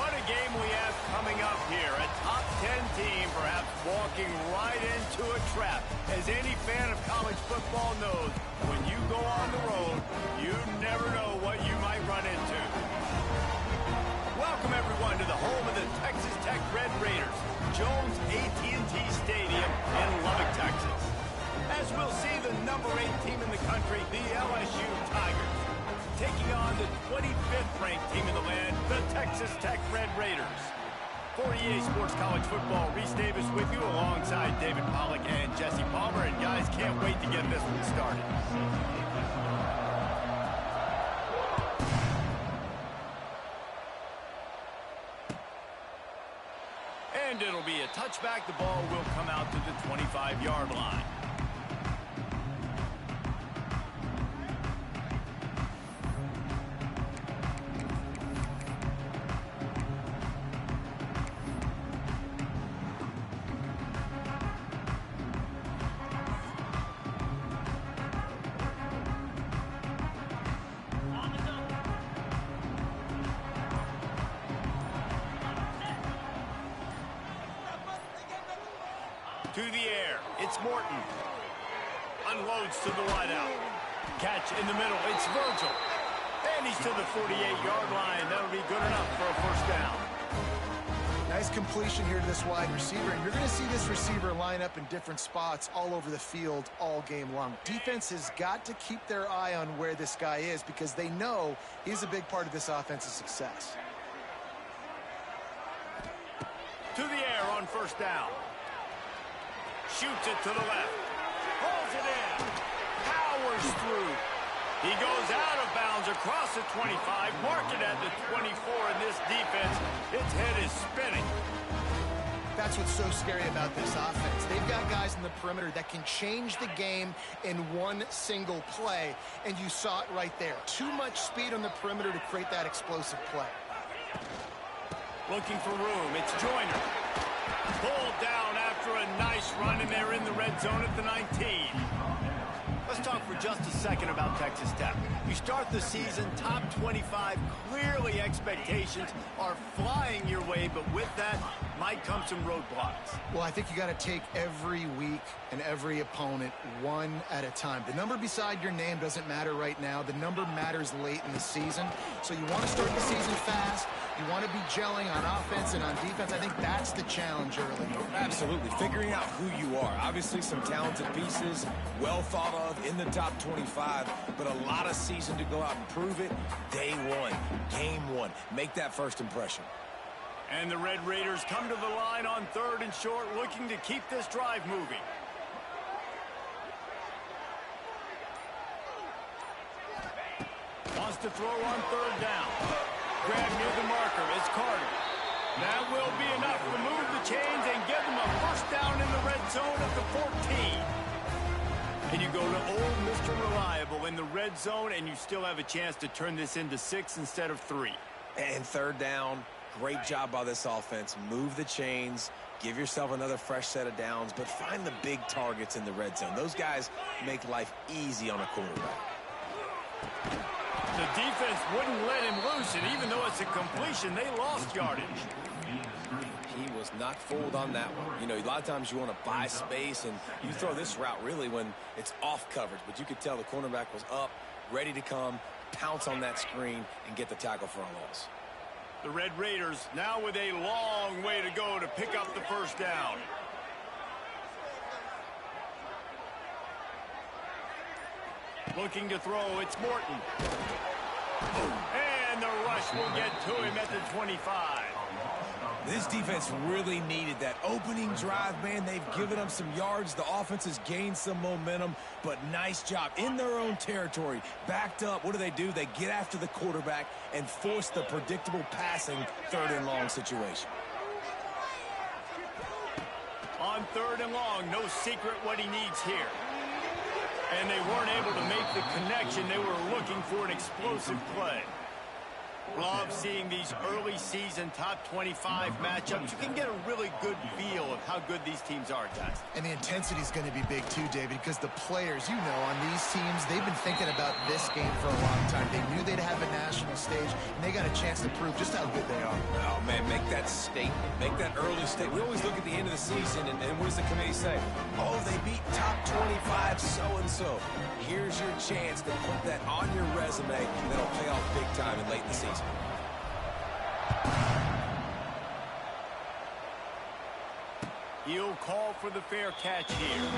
what a game we have coming up here. A top 10 team perhaps walking right into a trap. As any fan of college football knows, when you go on the road, you never know what you might run into. Welcome, everyone, to the home of the Texas Tech Red Raiders, Jones AT&T Stadium in Lubbock, Texas. As we'll see the number 8 team in the country, the LSU Tigers, taking on the 25th ranked team in the land, the Texas Tech Red Raiders. For EA Sports College Football, Reese Davis with you alongside David Pollack and Jesse Palmer. And guys, can't wait to get this one started. And it'll be a touchback. The ball will come out to the 25-yard line. To the air, it's Morton. Unloads to the wideout. Catch in the middle, it's Virgil. And he's to the 48-yard line. That'll be good enough for a first down. Nice completion here to this wide receiver. And you're going to see this receiver line up in different spots all over the field all game long. Defense has got to keep their eye on where this guy is because they know he's a big part of this offense's success. To the air on first down. Shoots it to the left. Pulls it in. Powers through. He goes out of bounds across the 25. Marked it at the 24 in this defense. Its head is spinning. That's what's so scary about this offense. They've got guys in the perimeter that can change the game in one single play. And you saw it right there. Too much speed on the perimeter to create that explosive play. Looking for room. It's Joyner. Pulled down after a nice run, and they're in the red zone at the 19. Let's talk for just a second about Texas Tech. You start the season top 25. Clearly expectations are flying your way, but with that might come some roadblocks. Well, I think you got to take every week and every opponent one at a time. The number beside your name doesn't matter right now. The number matters late in the season. So you want to start the season fast. You want to be gelling on offense and on defense. I think that's the challenge early. Absolutely. Figuring out who you are. Obviously, some talented pieces, well thought of in the top 25, but a lot of season to go out and prove it. Day one, game one. Make that first impression. And the Red Raiders come to the line on 3rd and short, looking to keep this drive moving. Wants to throw on 3rd down. Grab near the marker. It's Carter. That will be enough to move the chains and give them a first down in the red zone at the 14. And you go to old Mr. Reliable in the red zone, and you still have a chance to turn this into 6 instead of 3. And 3rd down, great job by this offense. Move the chains, give yourself another fresh set of downs, but find the big targets in the red zone. Those guys make life easy on a quarterback. The defense wouldn't let him loose, and even though it's a completion, they lost yardage. He was not fooled on that one. You know, a lot of times you want to buy space, and you throw this route really when it's off coverage, but you could tell the cornerback was up, ready to come, pounce on that screen, and get the tackle for a loss. The Red Raiders now with a long way to go to pick up the first down. Looking to throw, it's Morton. And the rush will get to him at the 25. This defense really needed that opening drive, man. They've given them some yards. The offense has gained some momentum, but nice job in their own territory. Backed up. What do? They get after the quarterback and force the predictable passing 3rd and long situation. On 3rd and long, no secret what he needs here. And they weren't able to make the connection. They were looking for an explosive play. Love seeing these early season top 25 matchups. You can get a really good feel of how good these teams are, guys. And the intensity is going to be big too, David, because the players, you know, on these teams, they've been thinking about this game for a long time. They knew they'd have a national stage, and they got a chance to prove just how good they are. Oh, man, make that statement. Make that early statement. We always look at the end of the season, and what does the committee say? Oh, they beat top 25 so-and-so. Here's your chance to put that on your resume. That'll pay off big time and late in the season. He'll call for the fair catch here.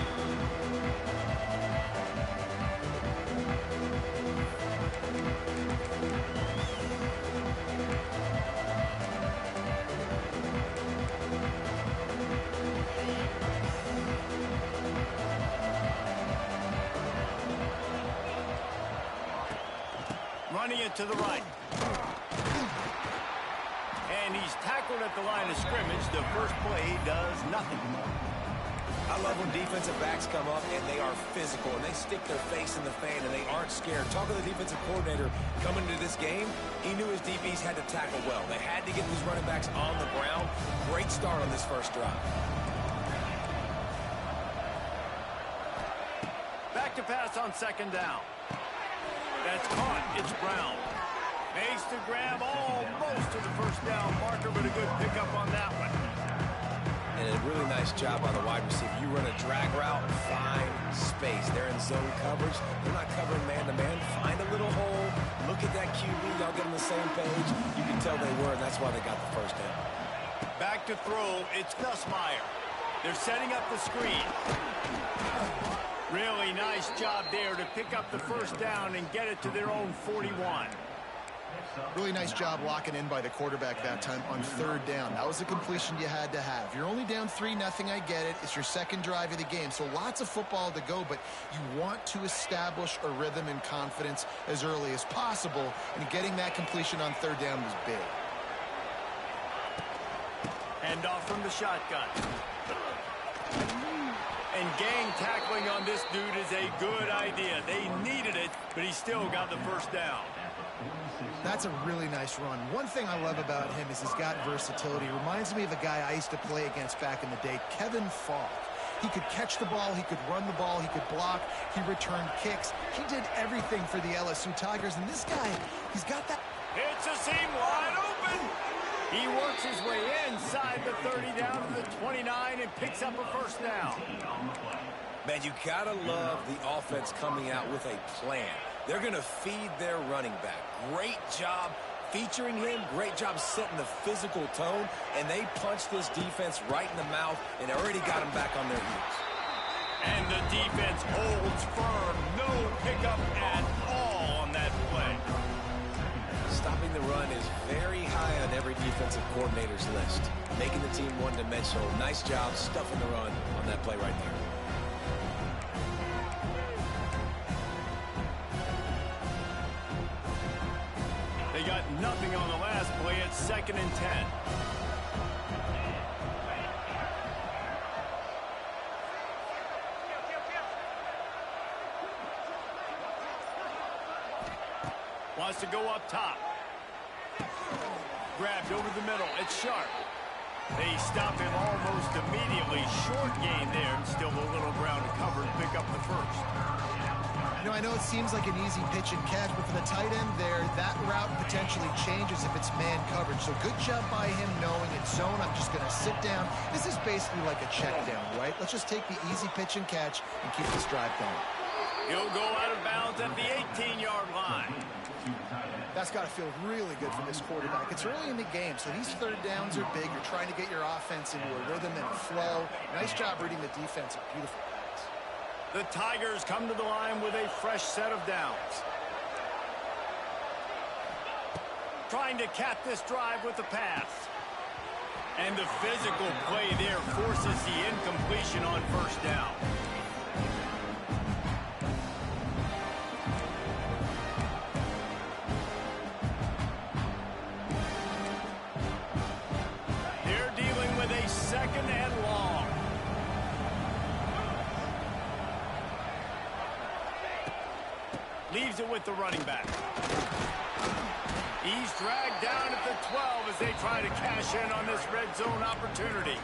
Running it to the right. And he's tackled at the line of scrimmage. The first play does nothing. I love when defensive backs come up and they are physical and they stick their face in the fan and they aren't scared. Talk to the defensive coordinator coming into this game. He knew his DBs had to tackle well. They had to get these running backs on the ground. Great start on this first drive. Back to pass on second down. That's caught. It's Brown. Makes the grab almost to the first down marker, but a good pickup on that one. And a really nice job by the wide receiver. You run a drag route, find space. They're in zone coverage. They're not covering man-to-man. Find a little hole. Look at that QB. Y'all get on the same page. You can tell they were, and that's why they got the first down. Back to throw. It's Nussmeier. They're setting up the screen. Really nice job there to pick up the first down and get it to their own 41. Really nice job locking in by the quarterback that time on third down. That was a completion you had to have. You're only down 3-0, I get it. It's your second drive of the game, so lots of football to go, but you want to establish a rhythm and confidence as early as possible, and getting that completion on third down was big. Hand off from the shotgun. And gang tackling on this dude is a good idea. They needed it, but he still got the first down. That's a really nice run. One thing I love about him is he's got versatility. Reminds me of a guy I used to play against back in the day, Kevin Falk. He could catch the ball, he could run the ball, he could block, he returned kicks. He did everything for the LSU Tigers, and this guy, he's got that. It's a seam wide open. He works his way inside the 30 down to the 29 and picks up a first down. Man, you gotta love the offense coming out with a plan. They're going to feed their running back. Great job featuring him. Great job setting the physical tone. And they punched this defense right in the mouth and already got them back on their heels. And the defense holds firm. No pickup at all on that play. Stopping the run is very high on every defensive coordinator's list. Making the team one-dimensional. Nice job stuffing the run on that play right there. They got nothing on the last play. It's 2nd and 10. Wants to go up top. Grabbed over the middle. It's Sharp. They stop him almost immediately. Short gain there, and still a little ground to cover and pick up the first. You know, I know it seems like an easy pitch and catch, but for the tight end there, that route potentially changes if it's man coverage. So good job by him knowing it's zone. I'm just going to sit down. This is basically like a check down, right? Let's just take the easy pitch and catch and keep this drive going. He'll go out of bounds at the 18-yard line. That's got to feel really good for this quarterback. It's early in the game, so these third downs are big. You're trying to get your offense into a rhythm and a flow. Nice job reading the defense. A beautiful pass. The Tigers come to the line with a fresh set of downs. Trying to cap this drive with the pass. And the physical play there forces the incompletion on first down. They're dealing with a 2nd and long. Leaves it with the running back. He's dragged down at the 12 as they try to cash in on this red zone opportunity.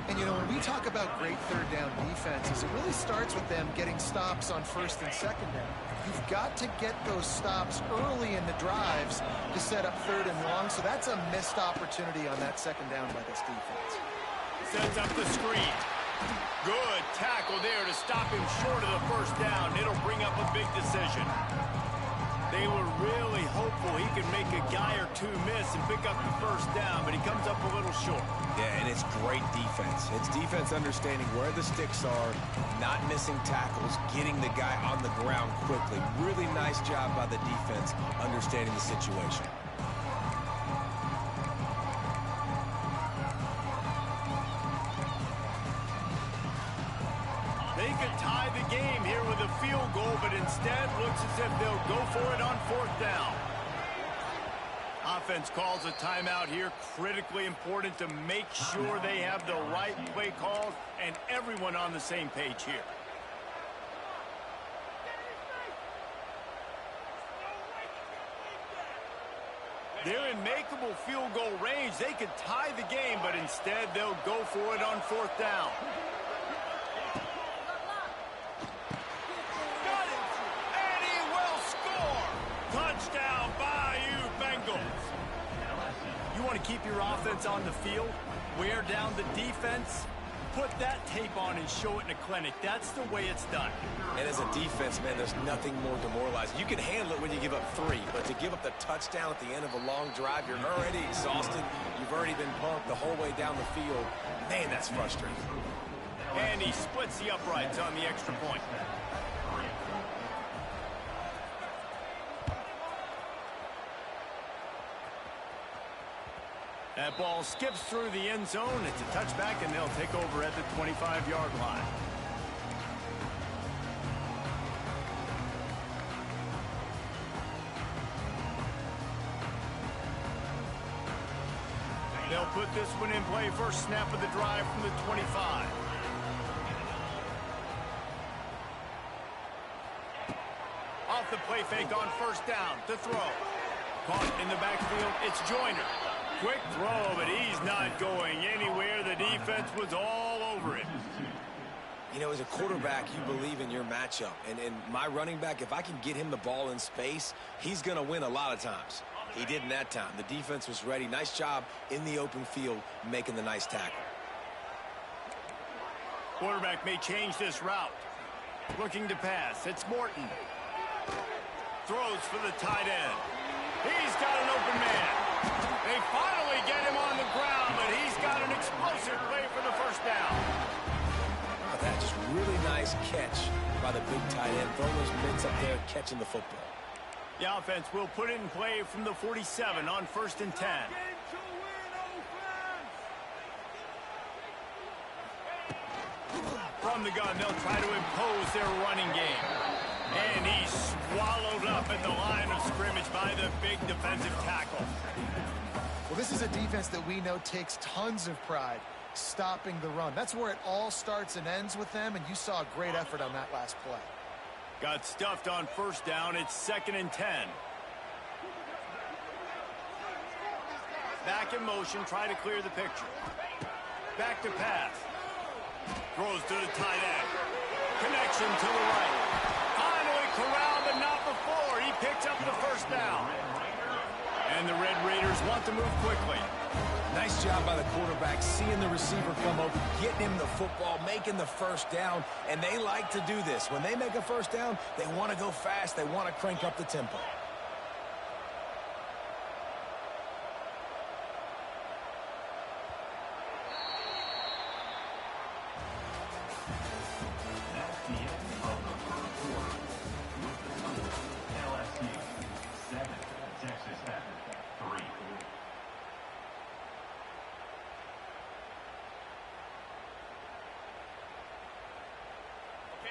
And, you know, when we talk about great third down defenses, it really starts with them getting stops on first and second down. You've got to get those stops early in the drives to set up third and long, so that's a missed opportunity on that second down by this defense. Sets up the screen. Good tackle there to stop him short of the first down. It'll bring up a big decision. They were really hopeful he could make a guy or two miss and pick up the first down, but he comes up a little short. Yeah, and it's great defense. It's defense understanding where the sticks are, not missing tackles, getting the guy on the ground quickly. Really nice job by the defense understanding the situation. They could tie the game here with a field goal, but instead looks as if they'll go for it on fourth down. Offense calls a timeout here. Critically important to make sure they have the right play calls and everyone on the same page here. They're in makeable field goal range. They could tie the game, but instead they'll go for it on fourth down. Touchdown, Bayou Bengals. You want to keep your offense on the field, wear down the defense, put that tape on and show it in a clinic. That's the way it's done. And as a defense, man, there's nothing more demoralizing. You can handle it when you give up 3, but to give up the touchdown at the end of a long drive, you're already exhausted. You've already been pumped the whole way down the field. Man, that's frustrating. And he splits the uprights on the extra point. That ball skips through the end zone. It's a touchback, and they'll take over at the 25-yard line. They'll put this one in play. First snap of the drive from the 25. Off the play fake on first down. To throw. Caught in the backfield. It's Joyner. Quick throw, but he's not going anywhere. The defense was all over it. You know, as a quarterback, you believe in your matchup. And my running back, if I can get him the ball in space, he's going to win a lot of times. He did in that time. The defense was ready. Nice job in the open field making the nice tackle. Quarterback may change this route. Looking to pass. It's Morton. Throws for the tight end. He's got an open man. They finally get him on the ground, but he's got an explosive play for the first down. Oh, that just really nice catch by the big tight end. Throwing those mitts up there, catching the football. The offense will put it in play from the 47 on first and 10. From the gun, they'll try to impose their running game. And he's swallowed up at the line of scrimmage by the big defensive tackle. Well, this is a defense that we know takes tons of pride stopping the run. That's where it all starts and ends with them, and you saw a great effort on that last play. Got stuffed on first down. It's second and 10. Back in motion, try to clear the picture. Back to pass. Throws to the tight end. Connection to the right. Finally corralled, but not before. He picks up the first down. And the Red Raiders want to move quickly. Nice job by the quarterback, seeing the receiver come open, getting him the football, making the first down, and they like to do this. When they make a first down, they want to go fast. They want to crank up the tempo.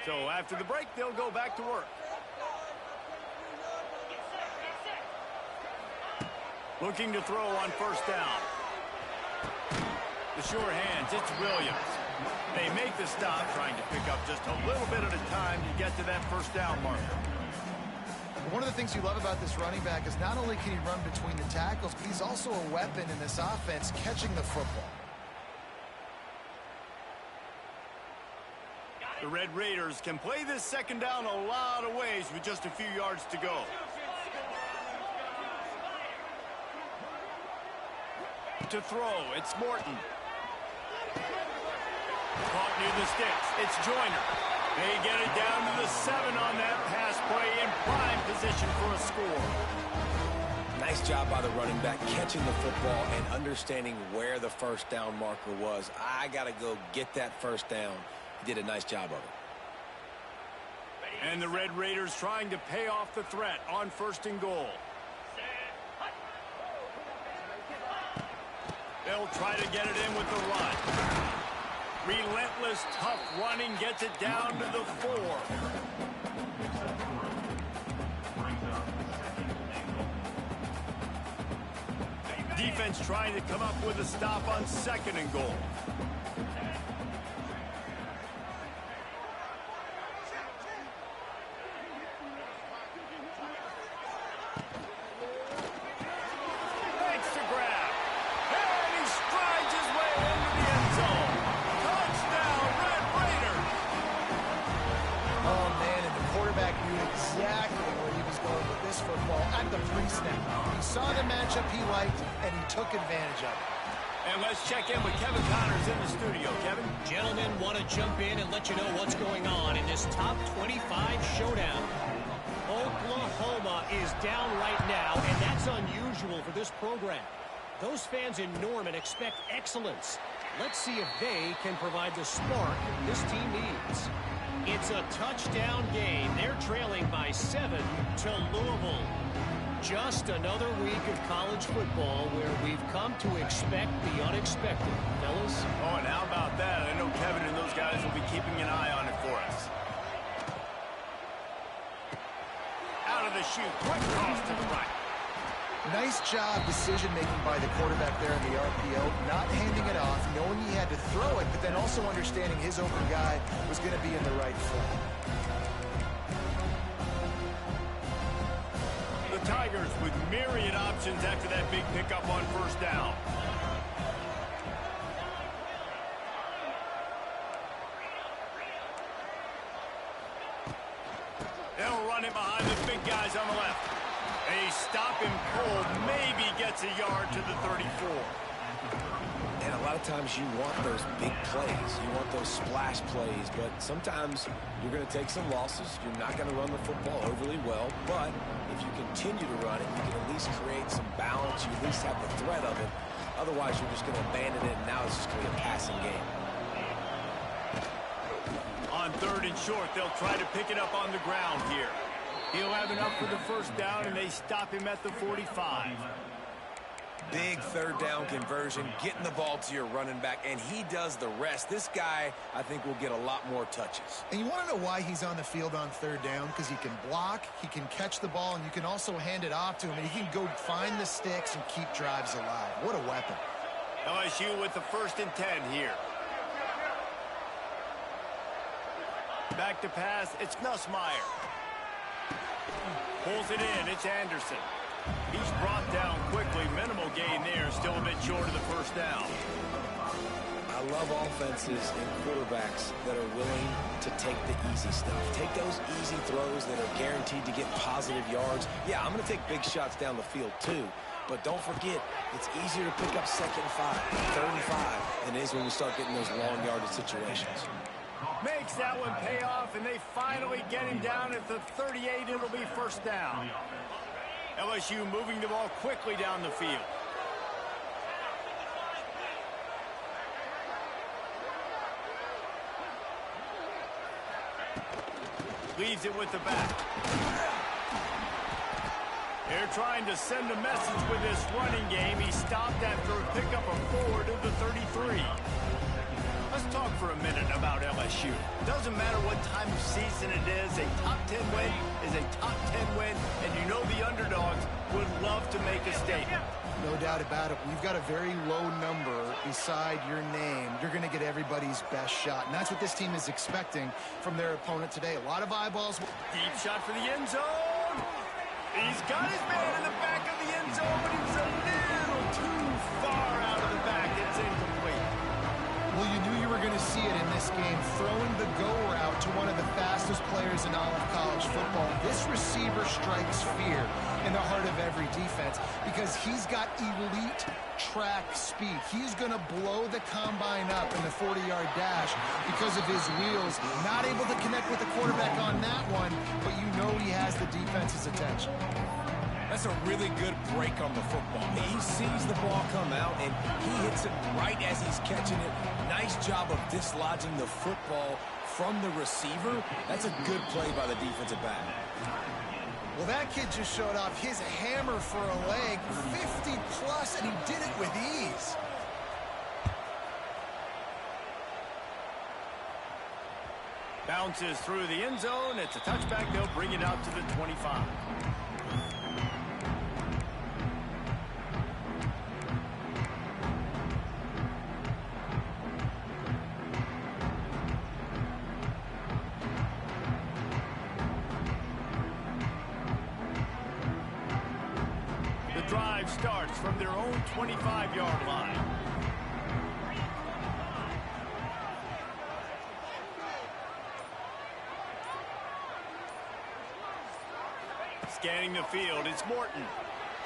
So after the break, they'll go back to work. Looking to throw on first down. The sure hands, it's Williams. They make the stop, trying to pick up just a little bit at a time to get to that first down marker. One of the things you love about this running back is not only can he run between the tackles, but he's also a weapon in this offense catching the football. The Red Raiders can play this second down a lot of ways with just a few yards to go. To throw, it's Morton. Caught near the sticks, it's Joyner. They get it down to the 7 on that pass play in prime position for a score. Nice job by the running back catching the football and understanding where the first down marker was. I got to go get that first down. He did a nice job of it. And the Red Raiders trying to pay off the threat on 1st and goal. They'll try to get it in with the run. Relentless, tough running gets it down to the 4. Defense trying to come up with a stop on 2nd and goal. Saw the matchup he liked, and he took advantage of it. And let's check in with Kevin Connors in the studio. Kevin? Gentlemen, want to jump in and let you know what's going on in this top 25 showdown. Oklahoma is down right now, and that's unusual for this program. Those fans in Norman expect excellence. Let's see if they can provide the spark this team needs. It's a touchdown game. They're trailing by 7 to Louisville. Just another week of college football where we've come to expect the unexpected, fellas. Oh, and how about that? I know Kevin and those guys will be keeping an eye on it for us. Out of the chute, quick cross to the right. Nice job decision-making by the quarterback there in the RPO, not handing it off, knowing he had to throw it, but then also understanding his open guy was going to be in the right foot. Tigers with myriad options after that big pickup on 1st down. They'll run it behind the big guys on the left. A stop and pull maybe gets a yard to the 34. And a lot of times you want those big plays. You want those splash plays, but sometimes you're going to take some losses. You're not going to run the football overly well, but if you continue to run it, you can at least create some balance. You at least have the threat of it. Otherwise, you're just going to abandon it, and now it's just going to be a passing game. On 3rd and short, they'll try to pick it up on the ground here. He'll have enough for the 1st down, and they stop him at the 45. Big 3rd down conversion, getting the ball to your running back, and he does the rest. This guy, I think, will get a lot more touches. And you want to know why he's on the field on 3rd down? Because he can block, he can catch the ball, and you can also hand it off to him, and he can go find the sticks and keep drives alive. What a weapon. LSU with the 1st and 10 here. Back to pass, it's Nussmeier. Pulls it in, it's Anderson. He's brought down quickly. Minimal gain there. Still a bit short of the 1st down. I love offenses and quarterbacks that are willing to take the easy stuff. Take those easy throws that are guaranteed to get positive yards. Yeah, I'm going to take big shots down the field too. But don't forget, it's easier to pick up 2nd and 5, 3rd and 5 than it is when you start getting those long yardage situations. Makes that one pay off, and they finally get him down at the 38. It'll be 1st down. LSU moving the ball quickly down the field. Leaves it with the back. They're trying to send a message with this running game. He stopped after a pickup of 4 to the 33. Let's talk for a minute about LSU. Doesn't matter what time of season it is, a top 10 win is a top 10 win, and you know the underdogs would love to make a statement. No doubt about it. When you've got a very low number beside your name, you're going to get everybody's best shot, and that's what this team is expecting from their opponent today. A lot of eyeballs. Deep shot for the end zone. He's got his man in the back of the end zone, but he was a little too far out of the back. It's incomplete. Well, you knew you were going to see it in this game, throwing the go route to one of the fastest players in all of college football. This receiver strikes fear in the heart of every defense because he's got elite track speed. He's going to blow the combine up in the 40-yard dash because of his wheels. Not able to connect with the quarterback on that one, but you know he has the defense's attention. That's a really good break on the football. He sees the ball come out, and he hits it right as he's catching it. Nice job of dislodging the football from the receiver. That's a good play by the defensive back. Well, that kid just showed off his hammer for a leg, 50-plus, and he did it with ease. Bounces through the end zone. It's a touchback. They'll bring it out to the 25. Drive starts from their own 25-yard line. Scanning the field, it's Morton.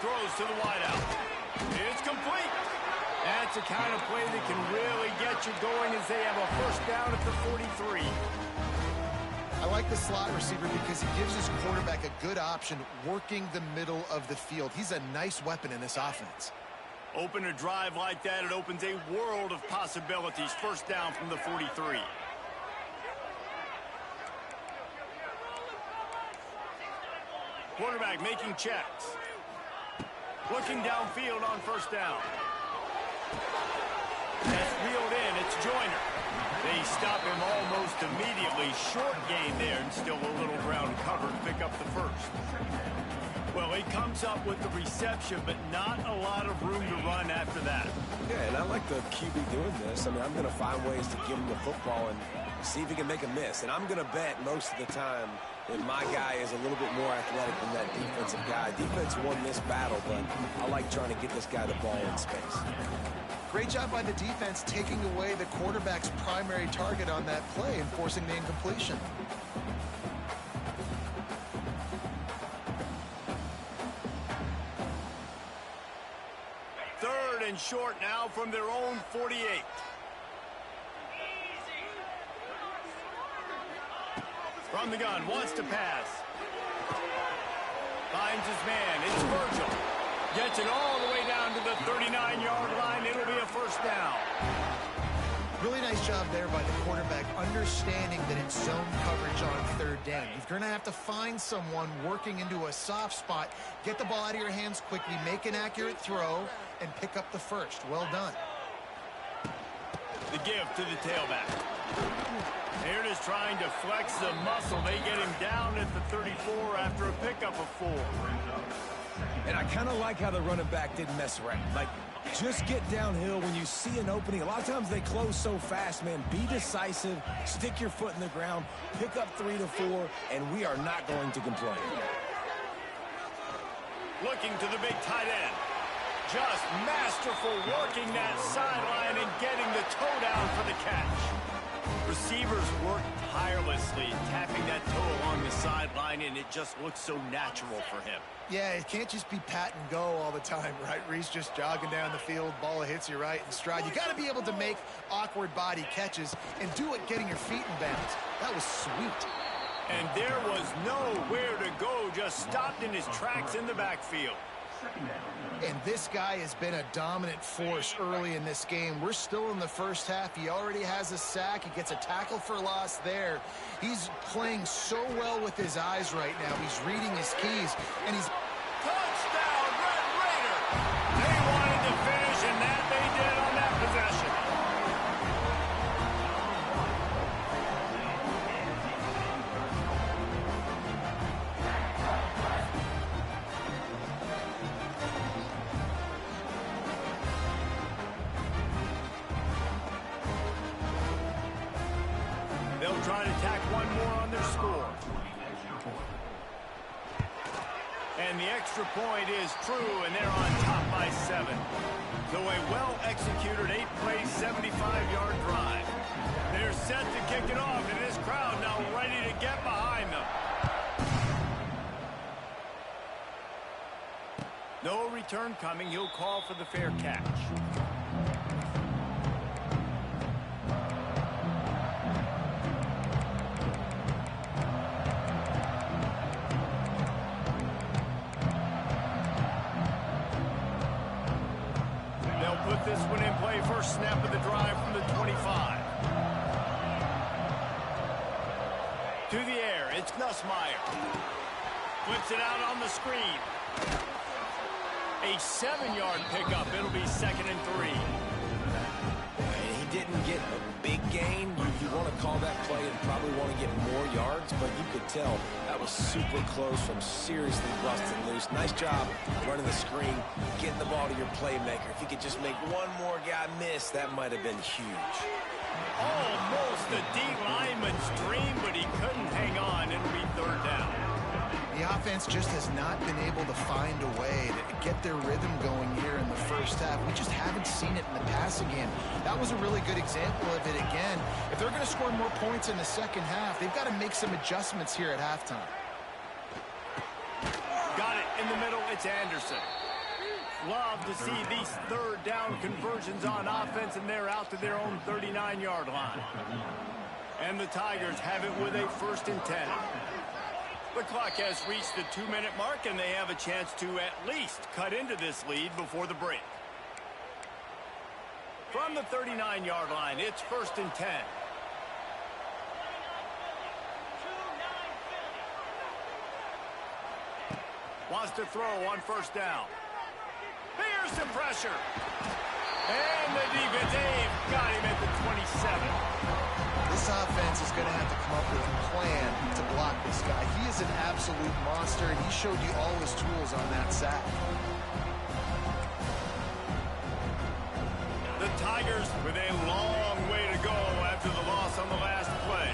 Throws to the wideout. It's complete. That's the kind of play that can really get you going as they have a first down at the 43. I like the slot receiver because he gives his quarterback a good option working the middle of the field. He's a nice weapon in this offense. Open a drive like that, it opens a world of possibilities. First down from the 43. Quarterback making checks. Looking downfield on first down. That's wheeled in, it's Joyner. They stop him almost immediately. Short gain there, and still a little ground cover to pick up the first. Well, he comes up with the reception, but not a lot of room to run after that. Yeah, and I like the QB doing this. I mean, I'm going to find ways to give him the football and see if he can make a miss. And I'm going to bet most of the time that my guy is a little bit more athletic than that defensive guy. Defense won this battle, but I like trying to get this guy the ball in space. Great job by the defense taking away the quarterback's primary target on that play and forcing the incompletion. Third and short now from their own 48. From the gun, wants to pass. Finds his man, it's Virgil. Gets it all the way down to the 39-yard line. It'll be a first down. Really nice job there by the quarterback, understanding that it's zone coverage on third down. You're going to have to find someone working into a soft spot, get the ball out of your hands quickly, make an accurate throw, and pick up the first. Well done. The give to the tailback. Here it is trying to flex the muscle. They get him down at the 34 after a pickup of 4. And I kind of like how the running back didn't mess around. Like, just get downhill when you see an opening. A lot of times they close so fast, man. Be decisive, stick your foot in the ground, pick up 3 to 4, and we are not going to complain. Looking to the big tight end. Just masterful working that sideline and getting the toe down for the catch. Receivers work tirelessly, tapping that toe along the sideline, and it just looks so natural for him. Yeah, it can't just be pat and go all the time, right? Reese just jogging down the field, ball hits you right in stride. You got to be able to make awkward body catches and do it getting your feet in bounds. That was sweet. And there was nowhere to go, just stopped in his tracks in the backfield. And this guy has been a dominant force early in this game. We're still in the first half. He already has a sack. He gets a tackle for loss there. He's playing so well with his eyes right now. He's reading his keys, and he's... Touchdown, Red Raider! They wanted to finish, and that they did on that possession. They'll try to tack one more on their score. And the extra point is true, and they're on top by 7. So a well-executed 8-play, 75-yard drive. They're set to kick it off, and this crowd now ready to get behind them. No return coming. He'll call for the fair catch. They'll put this one in play. First snap of the drive from the 25. To the air, it's Nussmeier. Flips it out on the screen. A 7-yard pickup. It'll be 2nd and 3. He didn't get a big gain. You want to call that play and probably want to get more yards, but you could tell that was super close from seriously busting loose. Nice job running the screen, getting the ball to your playmaker. If you could just make one more guy miss, that might have been huge. Almost a D lineman's dream, but he couldn't hang on. It'll be 3rd down. The offense just has not been able to find a way to get their rhythm going here in the first half. We just haven't seen it in the passing game. That was a really good example of it again. If they're going to score more points in the second half, they've got to make some adjustments here at halftime. Got it in the middle. It's Anderson. Love to see these 3rd down conversions on offense, and they're out to their own 39-yard line. And the Tigers have it with a 1st and 10. The clock has reached the 2-minute mark, and they have a chance to at least cut into this lead before the break. From the 39-yard line, it's 1st and 10. Wants to throw on 1st down. Here's some pressure. And the defense, they've got him at the 27. This offense is going to have to come up with a plan to block this guy. He is an absolute monster, and he showed you all his tools on that sack. The Tigers with a long way to go after the loss on the last play.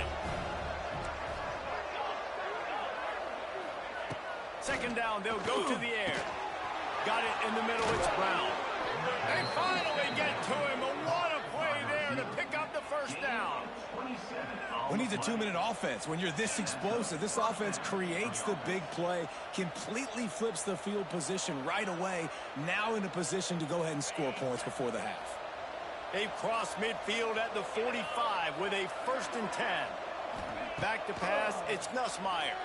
2nd down, they'll go to the air. Got it in the middle, it's Brown. They finally get to him. What a play there to pick up the 1st down. Who needs a 2-minute offense? When you're this explosive, this offense creates the big play, completely flips the field position right away, now in a position to go ahead and score points before the half. They've crossed midfield at the 45 with a 1st and 10. Back to pass, it's Nussmeier.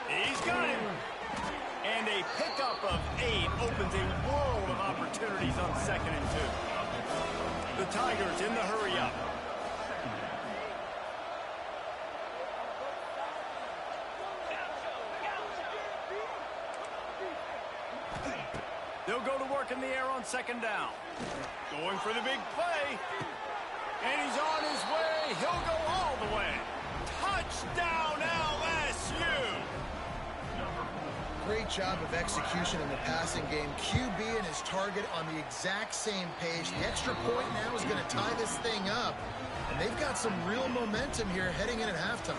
He's got him. And a pickup of 8 opens a world of opportunities on 2nd and 2. The Tigers in the hurry-up. They'll go to work in the air on 2nd down. Going for the big play. And he's on his way. He'll go all the way. Touchdown, LSU! Great job of execution in the passing game. QB and his target on the exact same page. The extra point now is going to tie this thing up. And they've got some real momentum here heading in at halftime.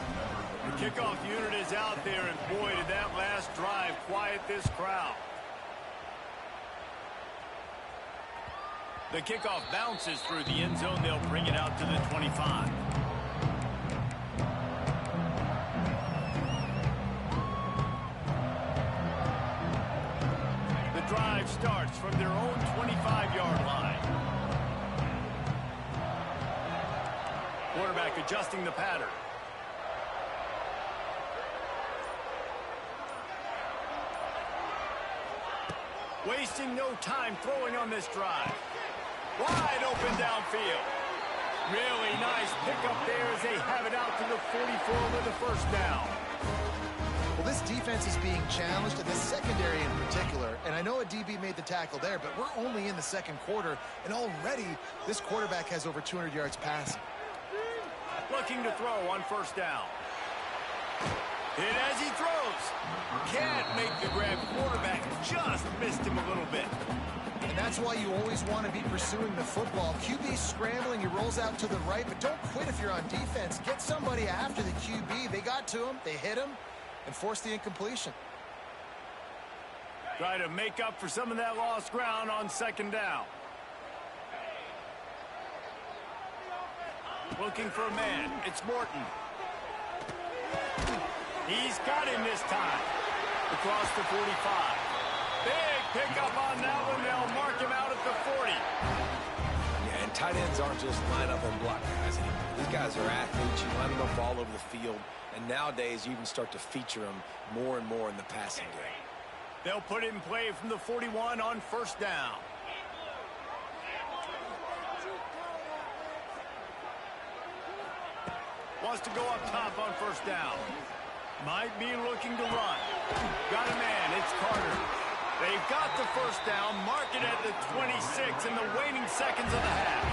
The kickoff unit is out there, and boy, did that last drive quiet this crowd. The kickoff bounces through the end zone. They'll bring it out to the 25. The drive starts from their own 25-yard line. Quarterback adjusting the pattern. Wasting no time throwing on this drive. Wide open downfield. Really nice pickup there as they have it out to the 44 with the 1st down. Well, this defense is being challenged, and the secondary in particular. And I know a DB made the tackle there, but we're only in the 2nd quarter, and already this quarterback has over 200 yards passing. Looking to throw on 1st down. Hit as he throws. Can't make the grab. Quarterback just missed him a little bit. And that's why you always want to be pursuing the football. QB's scrambling, he rolls out to the right, but don't quit if you're on defense. Get somebody after the QB. They got to him, they hit him, and forced the incompletion. Try to make up for some of that lost ground on second down. Looking for a man. It's Morton. He's got him this time. Across the 45. Big pickup on that one. They'll mark him out at the 40. Yeah, and tight ends aren't just line up and block guys anymore. These guys are athletes. You line them up all over the field. And nowadays, you even start to feature them more and more in the passing game. They'll put it in play from the 41 on first down. Wants to go up top on first down. Might be looking to run. Got a man. It's Carter. They've got the first down. Mark it at the 26 in the waning seconds of the half.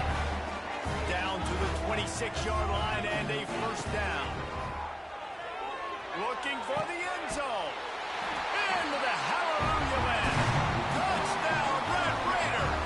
Down to the 26-yard line and a first down. Looking for the end zone. Into the hallelujah land. Touchdown, Red Raiders.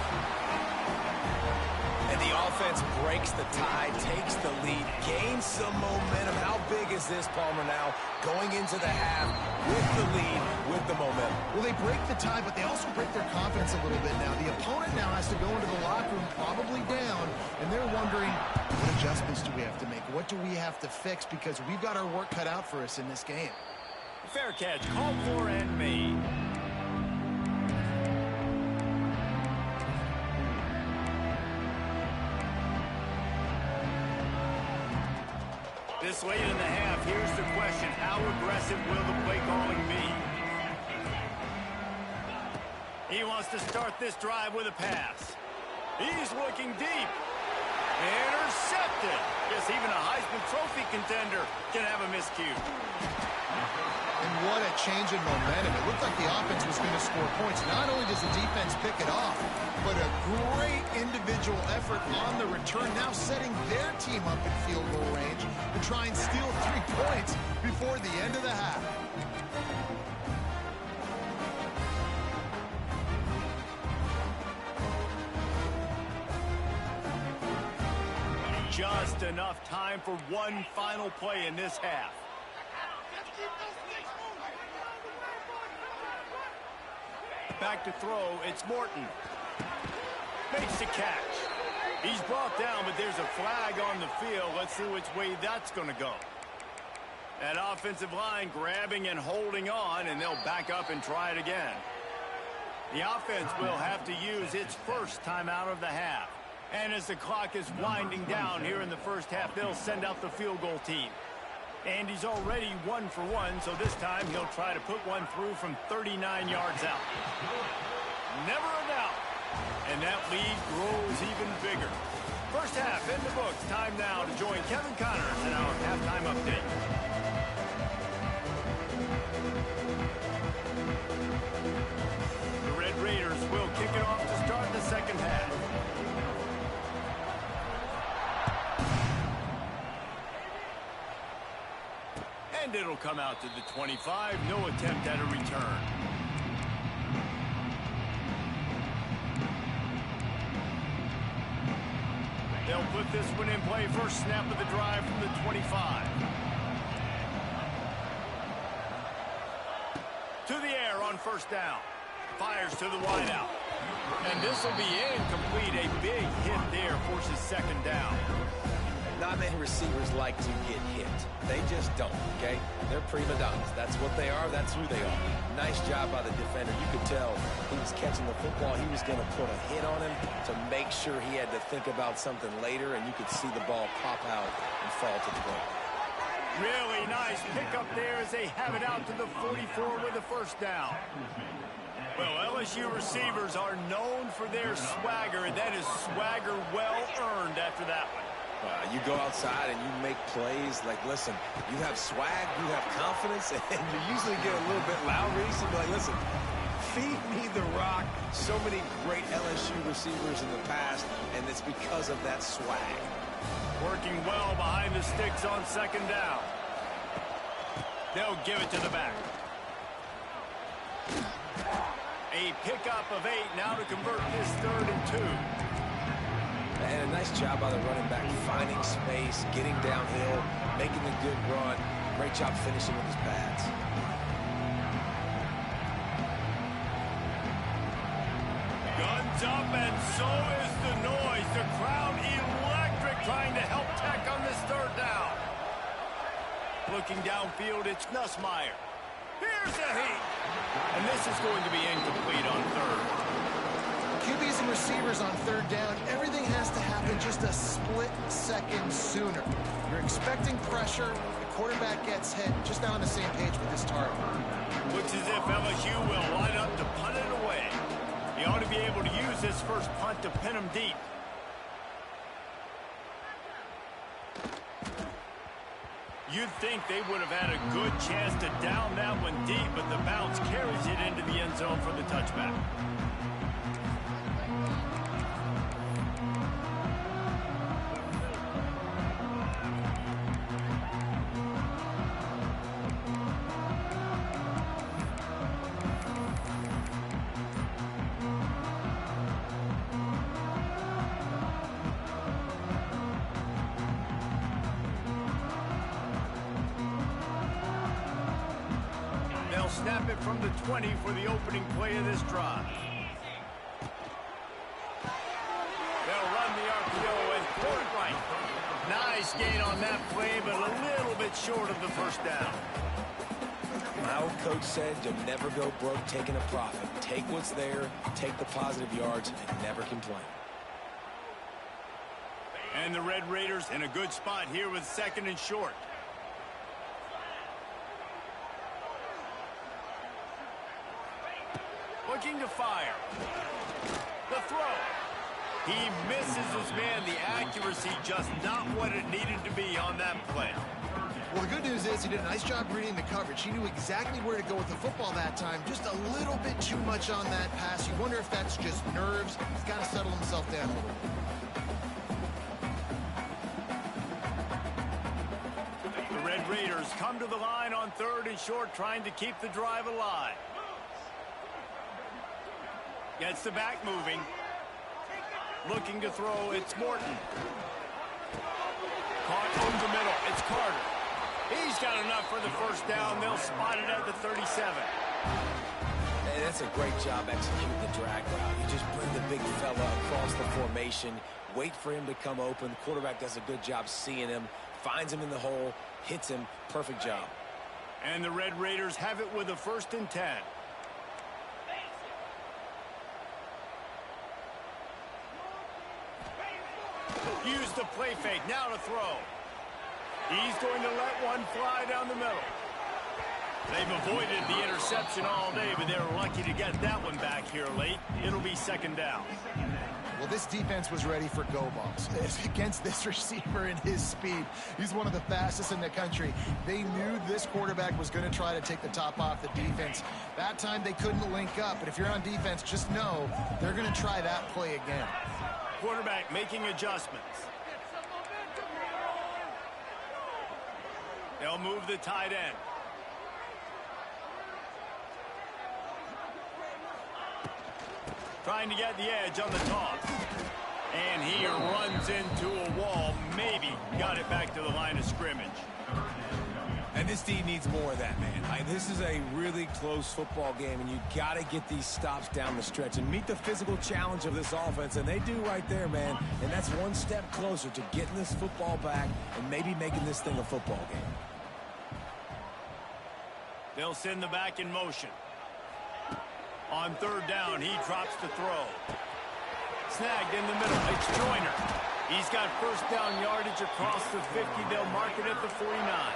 And the offense breaks the tie, takes the lead, gains some momentum. How big is this, Palmer, now? Going into the half with the lead, with the momentum. Well, they break the tie, but they also break their confidence a little bit now. The opponent now has to go into the locker room probably down, and they're wondering, what adjustments do we have to make? What do we have to fix? Because we've got our work cut out for us in this game. Fair catch, called for and made. This late in the half, here's the question. How aggressive will the play calling be? He wants to start this drive with a pass. He's looking deep. Intercepted. Guess even a Heisman Trophy contender can have a miscue. And what a change in momentum. It looked like the offense was going to score points. Not only does the defense pick it off, but a great individual effort on the return, now setting their team up in field goal range to try and steal 3 points before the end of the half. Just enough time for one final play in this half. Back to throw, it's Morton. Makes the catch. He's brought down, but there's a flag on the field. Let's see which way that's going to go. That offensive line grabbing and holding on, and they'll back up and try it again. The offense will have to use its first timeout of the half. And as the clock is winding down here in the first half, they'll send out the field goal team. And he's already 1 for 1, so this time he'll try to put one through from 39 yards out. Never a doubt. And that lead grows even bigger. First half in the books. Time now to join Kevin Connors in our halftime update. The Red Raiders will kick it off to start the second half. And it'll come out to the 25. No attempt at a return. They'll put this one in play. First snap of the drive from the 25. To the air on first down. Fires to the wideout. And this will be incomplete. A big hit there forces second down. Not many receivers like to get hit. They just don't, okay? They're prima donnas. That's what they are. That's who they are. Nice job by the defender. You could tell he was catching the football. He was going to put a hit on him to make sure he had to think about something later, and you could see the ball pop out and fall to the ground. Really nice pickup there as they have it out to the 44 with a first down. Well, LSU receivers are known for their swagger, and that is swagger well earned after that one. You go outside and you make plays. Like, listen, you have swag, you have confidence, and you usually get a little bit loud. So you're like, listen, feed me the rock. So many great LSU receivers in the past, and it's because of that swag. Working well behind the sticks on second down. They'll give it to the back. A pickup of 8 now to convert this 3rd and 2. And a nice job by the running back, finding space, getting downhill, making a good run. Great job finishing with his pads. is up, and so is the noise. The crowd electric, trying to help Tech on this third down. Looking downfield, it's Nussmeier. Here's a heat. And this is going to be incomplete on third. QBs and receivers on third down, everything has to happen just a split second sooner. You're expecting pressure. The quarterback gets hit, just not on the same page with this target. Looks as if LSU will line up to punt it away. He ought to be able to use this first punt to pin him deep. You'd think they would have had a good chance to down that one deep, but the bounce carries it into the end zone for the touchback. Snap it from the 20 for the opening play of this drive. They'll run the RPO and throw it right. Nice gain on that play, but a little bit short of the first down. My old coach said you'll never go broke taking a profit. Take what's there, take the positive yards, and never complain. And the Red Raiders in a good spot here with second and short. Looking to fire. The throw. He misses his man. The accuracy just not what it needed to be on that play. Well, the good news is he did a nice job reading the coverage. He knew exactly where to go with the football that time. Just a little bit too much on that pass. You wonder if that's just nerves. He's got to settle himself down a little bit. The Red Raiders come to the line on third and short, trying to keep the drive alive. Gets the back moving. Looking to throw, it's Morton. Caught over the middle, it's Carter. He's got enough for the first down. They'll spot it at the 37. Hey, that's a great job executing the drag route. You just bring the big fella across the formation, wait for him to come open. The quarterback does a good job seeing him, finds him in the hole, hits him. Perfect job. And the Red Raiders have it with a 1st and 10. Use the play fake, now to throw. He's going to let one fly down the middle. They've avoided the interception all day, but they're lucky to get that one back here late. It'll be 2nd down. Well, this defense was ready for go balls. Against this receiver and his speed, he's one of the fastest in the country. They knew this quarterback was going to try to take the top off the defense. That time they couldn't link up, but if you're on defense, just know they're going to try that play again. Quarterback making adjustments. They'll move the tight end. Trying to get the edge on the toss. And he runs into a wall. Maybe got it back to the line of scrimmage. And this team needs more of that, man. This is a really close football game, and you got to get these stops down the stretch and meet the physical challenge of this offense, and they do right there, man. And that's one step closer to getting this football back and maybe making this thing a football game. They'll send the back in motion. On 3rd down, he drops the throw. Snagged in the middle. It's Joyner. He's got 1st down yardage across the 50. They'll mark it at the 49.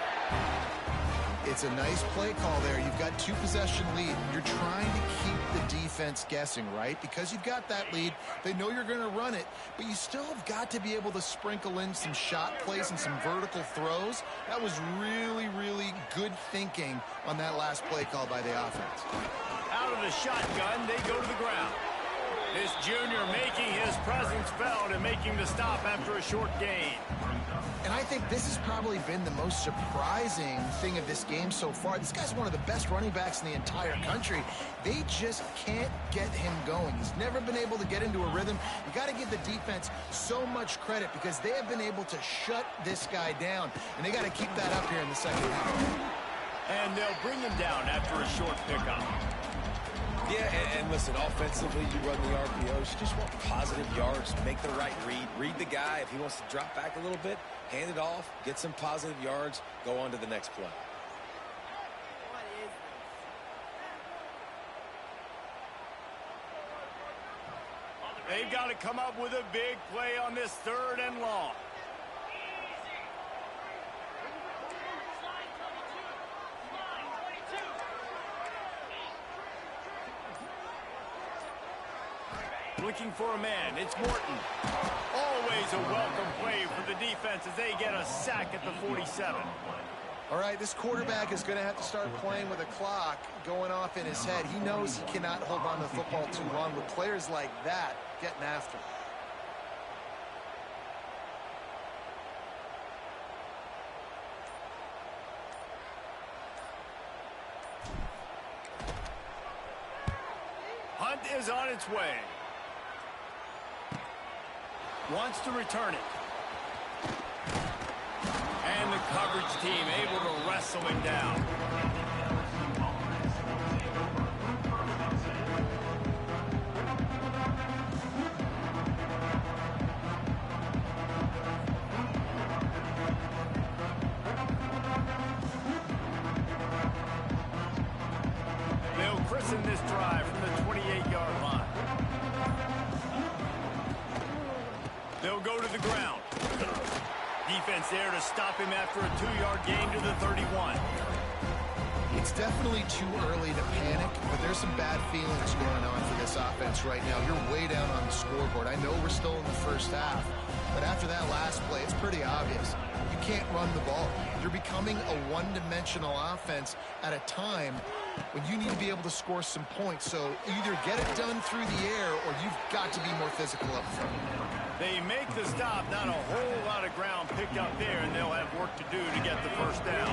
It's a nice play call there. You've got 2-possession lead. You're trying to keep the defense guessing, right? Because you've got that lead. They know you're going to run it, but you still have got to be able to sprinkle in some shot plays and some vertical throws. That was really, really good thinking on that last play call by the offense. Out of the shotgun, they go to the ground. This junior making his presence felt and making the stop after a short gain. And I think this has probably been the most surprising thing of this game so far. This guy's one of the best running backs in the entire country. They just can't get him going. He's never been able to get into a rhythm. You got to give the defense so much credit because they have been able to shut this guy down. And they got to keep that up here in the 2nd half. And they'll bring him down after a short pickup. Yeah, and listen, offensively, you run the RPOs. You just want positive yards, make the right read. Read the guy. If he wants to drop back a little bit, hand it off, get some positive yards, go on to the next play. They've got to come up with a big play on this 3rd and long. Looking for a man. It's Morton. Always a welcome play for the defense as they get a sack at the 47. All right, this quarterback is going to have to start playing with a clock going off in his head. He knows he cannot hold on to the football too long with players like that getting after him. Hunt is on its way. Wants to return it. And the coverage team able to wrestle him down. They'll christen this drive from the 28-yard line. They'll go to the ground. Defense there to stop him after a 2-yard gain to the 31. It's definitely too early to panic, but there's some bad feelings going on for this offense right now. You're way down on the scoreboard. I know we're still in the first half, but after that last play, it's pretty obvious. You can't run the ball. You're becoming a one-dimensional offense at a time when you need to be able to score some points. So either get it done through the air or you've got to be more physical up front. They make the stop, not a whole lot of ground picked up there, and they'll have work to do to get the first down.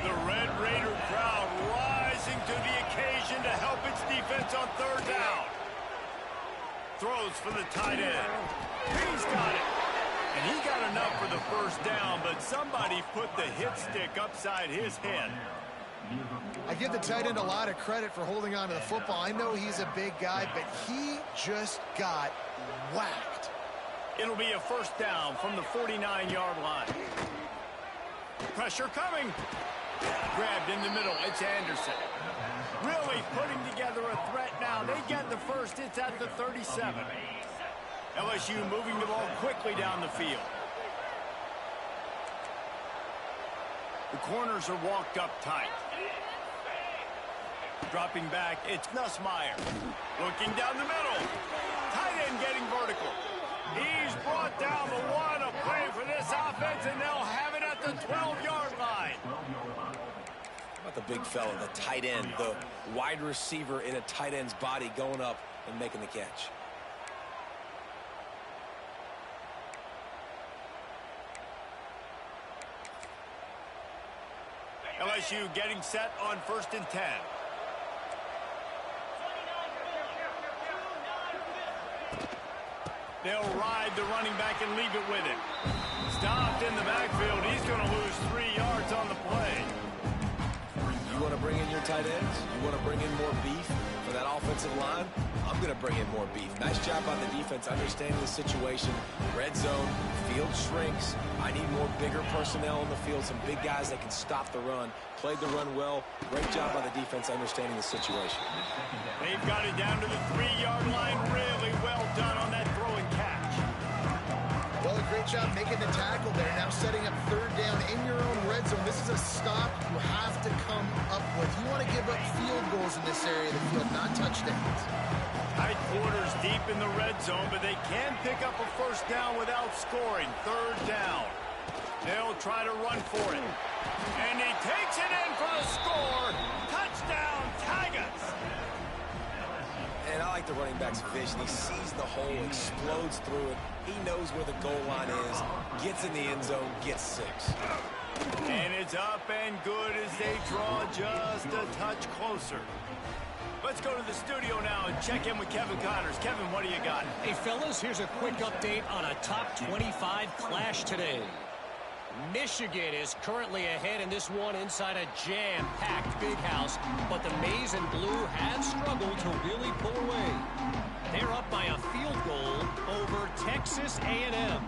The Red Raider crowd rising to the occasion to help its defense on 3rd down. Throws for the tight end. He's got it. And he got enough for the first down, but somebody put the hit stick upside his head. I give the tight end a lot of credit for holding on to the football. I know he's a big guy, but he just got whacked. It'll be a first down from the 49-yard line. Pressure coming. Grabbed in the middle. It's Anderson. Really putting together a threat now. They get the first. It's at the 37. LSU moving the ball quickly down the field. The corners are walked up tight. Dropping back, it's Nussmeier. Looking down the middle. Tight end getting vertical. He's brought down the one. A play for this offense, and they'll have it at the 12-yard line. How about the big fella, the tight end, the wide receiver in a tight end's body going up and making the catch. LSU getting set on 1st and 10. They'll ride the running back and leave it with him. Stopped in the backfield. He's going to lose 3 yards on the play. You want to bring in your tight ends? You want to bring in more beef for that offensive line? I'm going to bring in more beef. Nice job on the defense understanding the situation. Red zone, field shrinks. I need more bigger personnel in the field, some big guys that can stop the run. Played the run well. Great job on the defense understanding the situation. They've got it down to the 3-yard line. Really well done on that throw and catch. Well, a great job making the tackle there. Now setting up 3rd down in your own red zone. This is a stop you have to come up with. You want to give up field goals in this area of the field, not touchdowns. Tight quarters deep in the red zone, but they can pick up a first down without scoring. 3rd down. They'll try to run for it. And he takes it in for the score. Touchdown, Tigers. And I like the running back's vision. He sees the hole, explodes through it. He knows where the goal line is, gets in the end zone, gets 6. And it's up and good as they draw just a touch closer. Let's go to the studio now and check in with Kevin Connors. Kevin, what do you got? Hey, fellas, here's a quick update on a top 25 clash today. Michigan is currently ahead in this one inside a jam-packed big house, but the Maize and Blue have struggled to really pull away. They're up by a field goal over Texas A&M.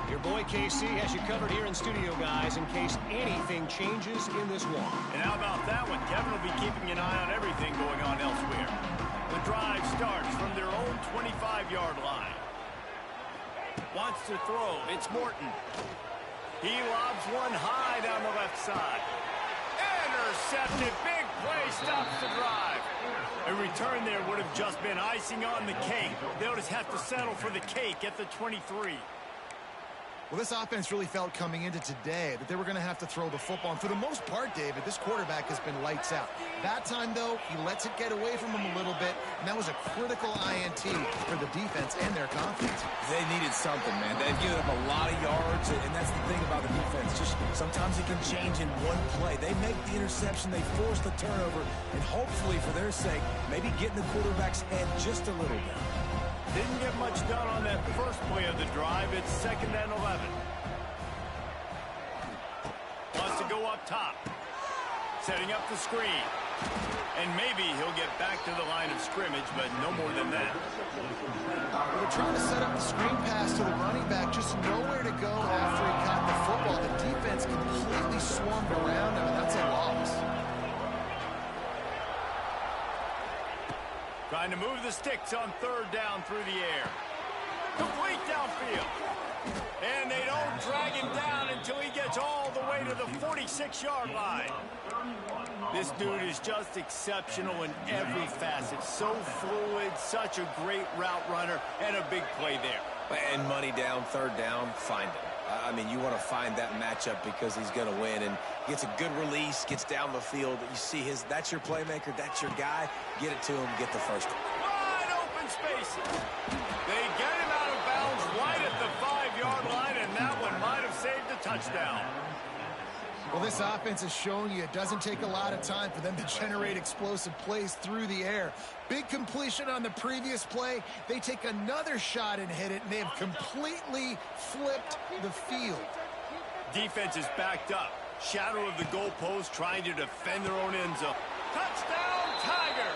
Your boy KC has you covered here in studio, guys, in case anything changes in this one. And how about that one? Kevin will be keeping an eye on everything going on elsewhere. The drive starts from their own 25-yard line. Wants to throw. It's Morton. He lobs one high down the left side. Intercepted. Big play stops the drive. A return there would have just been icing on the cake. They'll just have to settle for the cake at the 23. Well, this offense really felt coming into today that they were going to have to throw the football. And for the most part, David, this quarterback has been lights out. That time, though, he lets it get away from him a little bit, and that was a critical INT for the defense and their confidence. They needed something, man. They've given up a lot of yards, and that's the thing about the defense. Just sometimes it can change in one play. They make the interception, they force the turnover, and hopefully, for their sake, maybe get in the quarterback's head just a little bit. Didn't get much done on that first play of the drive. It's 2nd and 11. Wants to go up top. Setting up the screen. And maybe he'll get back to the line of scrimmage, but no more than that. They're trying to set up the screen pass to the running back, just nowhere to go after he caught the football. The defense completely swarmed around him, and that's a loss. Trying to move the sticks on 3rd down through the air. Complete downfield. And they don't drag him down until he gets all the way to the 46-yard line. This dude is just exceptional in every facet. So fluid, such a great route runner, and a big play there. And money down, 3rd down, find him. I mean, you want to find that matchup because he's going to win. And gets a good release, gets down the field. You see that's your playmaker, that's your guy. Get it to him, get the first one. Wide open spaces. They get him out of bounds right at the 5-yard line, and that one might have saved a touchdown. Well, this offense is showing you it doesn't take a lot of time for them to generate explosive plays through the air. Big completion on the previous play. They take another shot and hit it, and they have completely flipped the field. Defense is backed up. Shadow of the goalpost, trying to defend their own end zone. Touchdown, Tigers!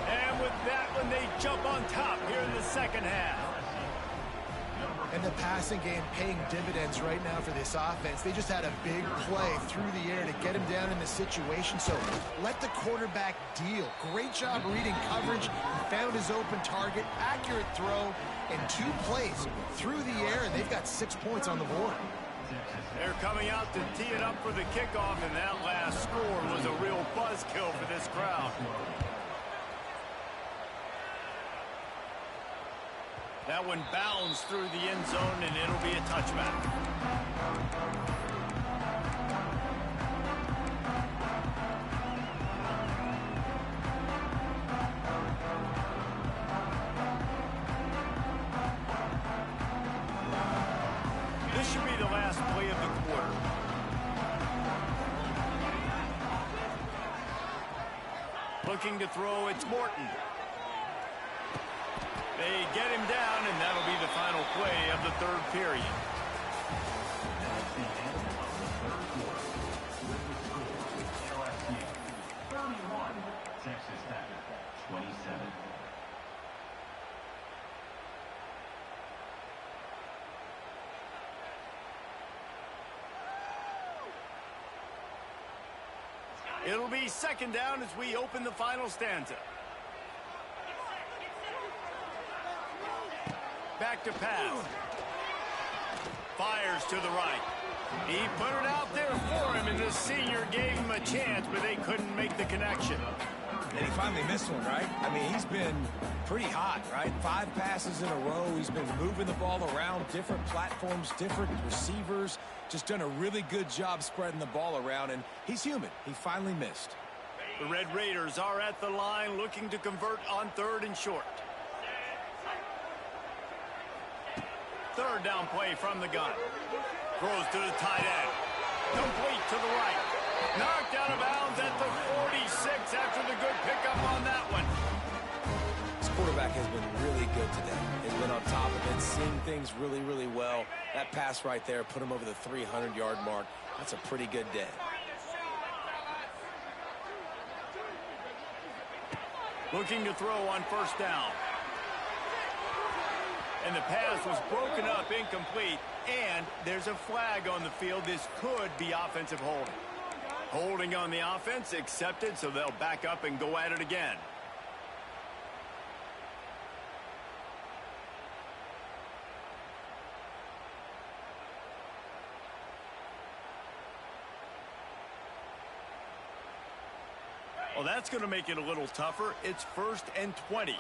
And with that one, they jump on top here in the second half. And the passing game paying dividends right now for this offense. They just had a big play through the air to get him down in the situation. So let the quarterback deal. Great job reading coverage. He found his open target. Accurate throw in 2 plays through the air, and they've got 6 points on the board. They're coming out to tee it up for the kickoff, and that last score was a real buzzkill for this crowd. That one bounds through the end zone, and it'll be a touchback. This should be the last play of the quarter. Looking to throw, it's Morton. They get him down, and that'll be the final play of the 3rd period. Texas Tech, 27. It'll be 2nd down as we open the final stanza. Back to pass. Fires to the right. He put it out there for him, and the senior gave him a chance, but they couldn't make the connection. And he finally missed one, right? I mean, he's been pretty hot, right? 5 passes in a row. He's been moving the ball around, different platforms, different receivers. Just done a really good job spreading the ball around, and he's human. He finally missed. The Red Raiders are at the line looking to convert on 3rd and short. 3rd down play from the gun. Throws to the tight end. Complete to the right. Knocked out of bounds at the 46 after the good pickup on that one. This quarterback quarterback has been really good today. He's been on top of it, seeing things really, really well. That pass right there put him over the 300-yard mark. That's a pretty good day. Looking to throw on first down. And the pass was broken up, incomplete, and there's a flag on the field. This could be offensive holding. Holding on the offense, accepted, so they'll back up and go at it again. Well, that's going to make it a little tougher. It's 1st and 20.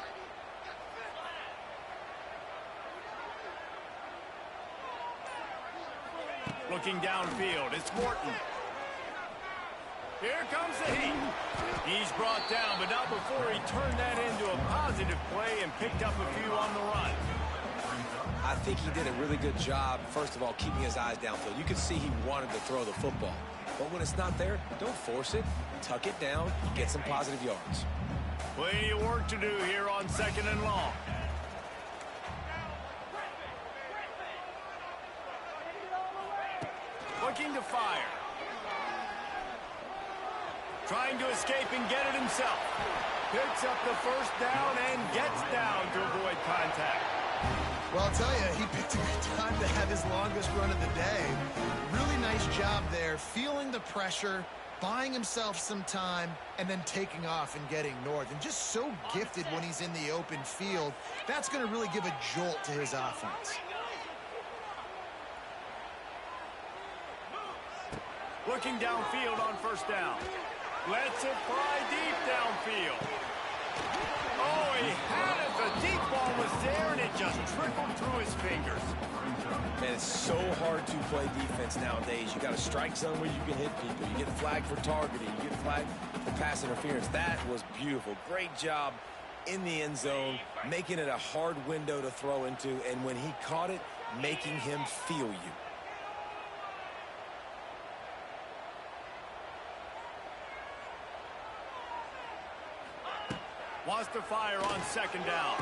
Looking downfield, it's Morton. Here comes the heat. He's brought down, but not before he turned that into a positive play and picked up a few on the run. I think he did a really good job, first of all, keeping his eyes downfield. You could see he wanted to throw the football. But when it's not there, don't force it. Tuck it down, get some positive yards. Plenty of work to do here on 2nd and long. Looking to fire. Trying to escape and get it himself. Picks up the first down and gets down to avoid contact. Well, I'll tell you, he picked a good time to have his longest run of the day. Really nice job there, feeling the pressure, buying himself some time, and then taking off and getting north. And just so gifted when he's in the open field. That's going to really give a jolt to his offense. Looking downfield on first down. Lets it fly deep downfield. Oh, he had it. The deep ball was there, and it just trickled through his fingers. Man, it's so hard to play defense nowadays. You got a strike zone where you can hit people. You get flagged for targeting. You get flagged for pass interference. That was beautiful. Great job in the end zone, making it a hard window to throw into, and when he caught it, making him feel you. Wants to fire on 2nd down.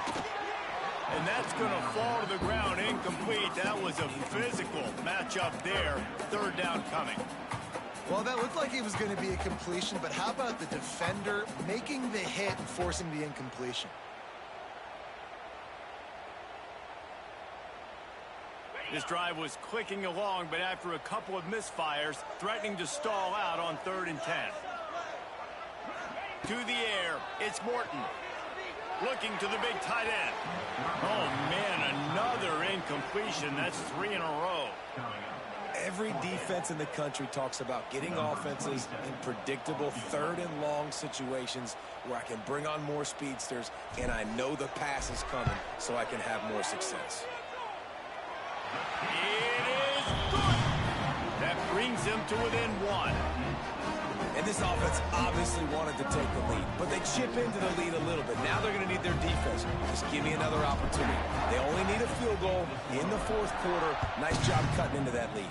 And that's going to fall to the ground incomplete. That was a physical matchup there. 3rd down coming. Well, that looked like it was going to be a completion, but how about the defender making the hit and forcing the incompletion? This drive was clicking along, but after a couple of misfires, threatening to stall out on 3rd and 10. To the air, it's Morton. Looking to the big tight end. Oh, man, another incompletion. That's 3 in a row. Every defense in the country talks about getting offenses in predictable 3rd and long situations where I can bring on more speedsters and I know the pass is coming so I can have more success. It is good. That brings him to within 1. And this offense obviously wanted to take the lead, but they chip into the lead a little bit. Now they're going to need their defense. Just give me another opportunity. They only need a field goal in the 4th quarter. Nice job cutting into that lead.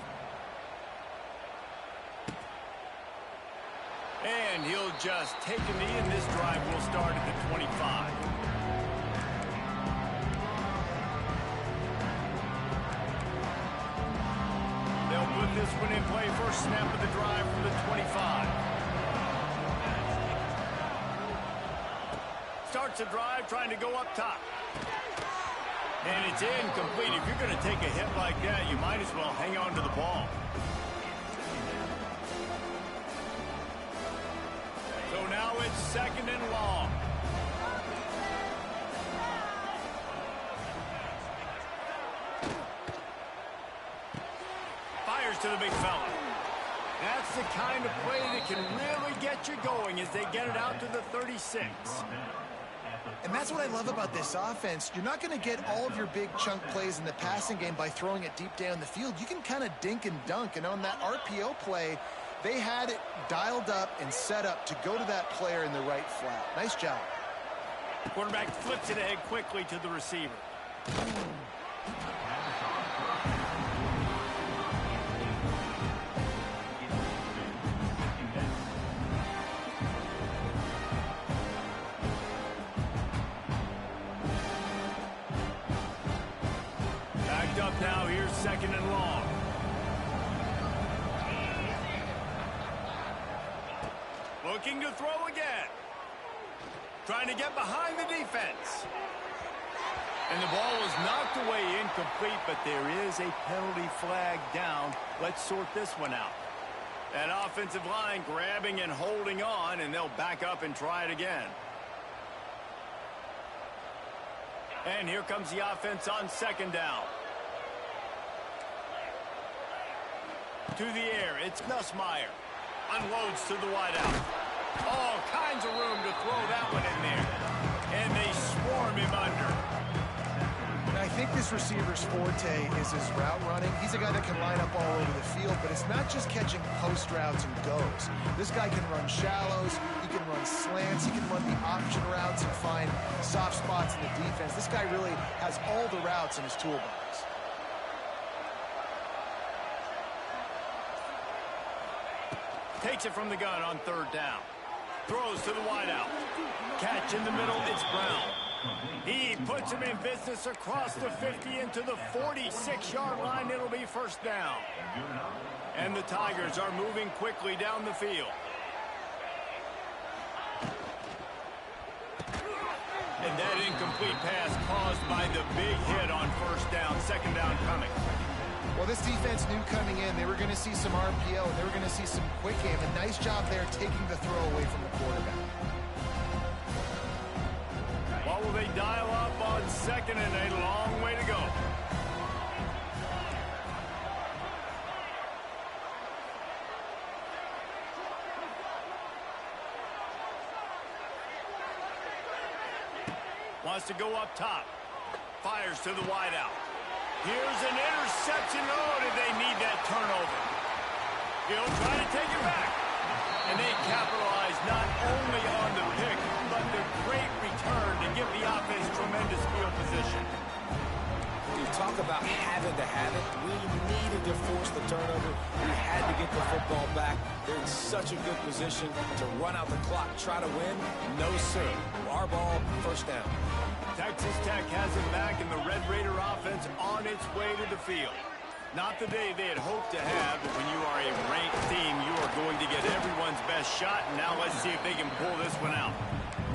And he'll just take a knee, and this drive will start at the 25. They'll put this one in play. First snap of the drive from the 25. Starts the drive trying to go up top. And it's incomplete. If you're going to take a hit like that, you might as well hang on to the ball. So now it's 2nd and long. Fires to the big fella. That's the kind of play that can really get you going as they get it out to the 36. And that's what I love about this offense. You're not going to get all of your big chunk plays in the passing game by throwing it deep down the field. You can kind of dink and dunk. And on that RPO play, they had it dialed up and set up to go to that player in the right flat. Nice job. Quarterback flips it ahead quickly to the receiver. second and long. Looking to throw again. Trying to get behind the defense. And the ball was knocked away incomplete, but there is a penalty flag down. Let's sort this one out. That offensive line grabbing and holding on, and they'll back up and try it again. And here comes the offense on second down. To the air, it's Nussmeier. Unloads to the wideout. All kinds of room to throw that one in there. And they swarm him under. I think this receiver's forte is his route running. He's a guy that can line up all over the field, but it's not just catching post routes and goes. This guy can run shallows, he can run slants, he can run the option routes and find soft spots in the defense. This guy really has all the routes in his toolbox. Takes it from the gun on third down. Throws to the wideout. Catch in the middle, it's Brown. He puts him in business across the 50 into the 46-yard line. It'll be first down. And the Tigers are moving quickly down the field. And that incomplete pass caused by the big hit on first down. Second down coming. Well, this defense knew coming in they were going to see some RPO, and they were going to see some quick game. A nice job there taking the throw away from the quarterback. What will they dial up on second and a long way to go? Wants to go up top. Fires to the wideout. Here's an interception. Oh, did they need that turnover? He'll try to take it back. And they capitalize not only on the pick, but the great return to give the offense tremendous field position. You talk about having to have it. We needed to force the turnover. We had to get the football back. They're in such a good position to run out the clock, try to win. No, sir. Our ball, first down. Texas Tech has it back, and the Red Raider offense on its way to the field. Not the day they had hoped to have, but when you are a ranked team, you are going to get everyone's best shot, and now let's see if they can pull this one out.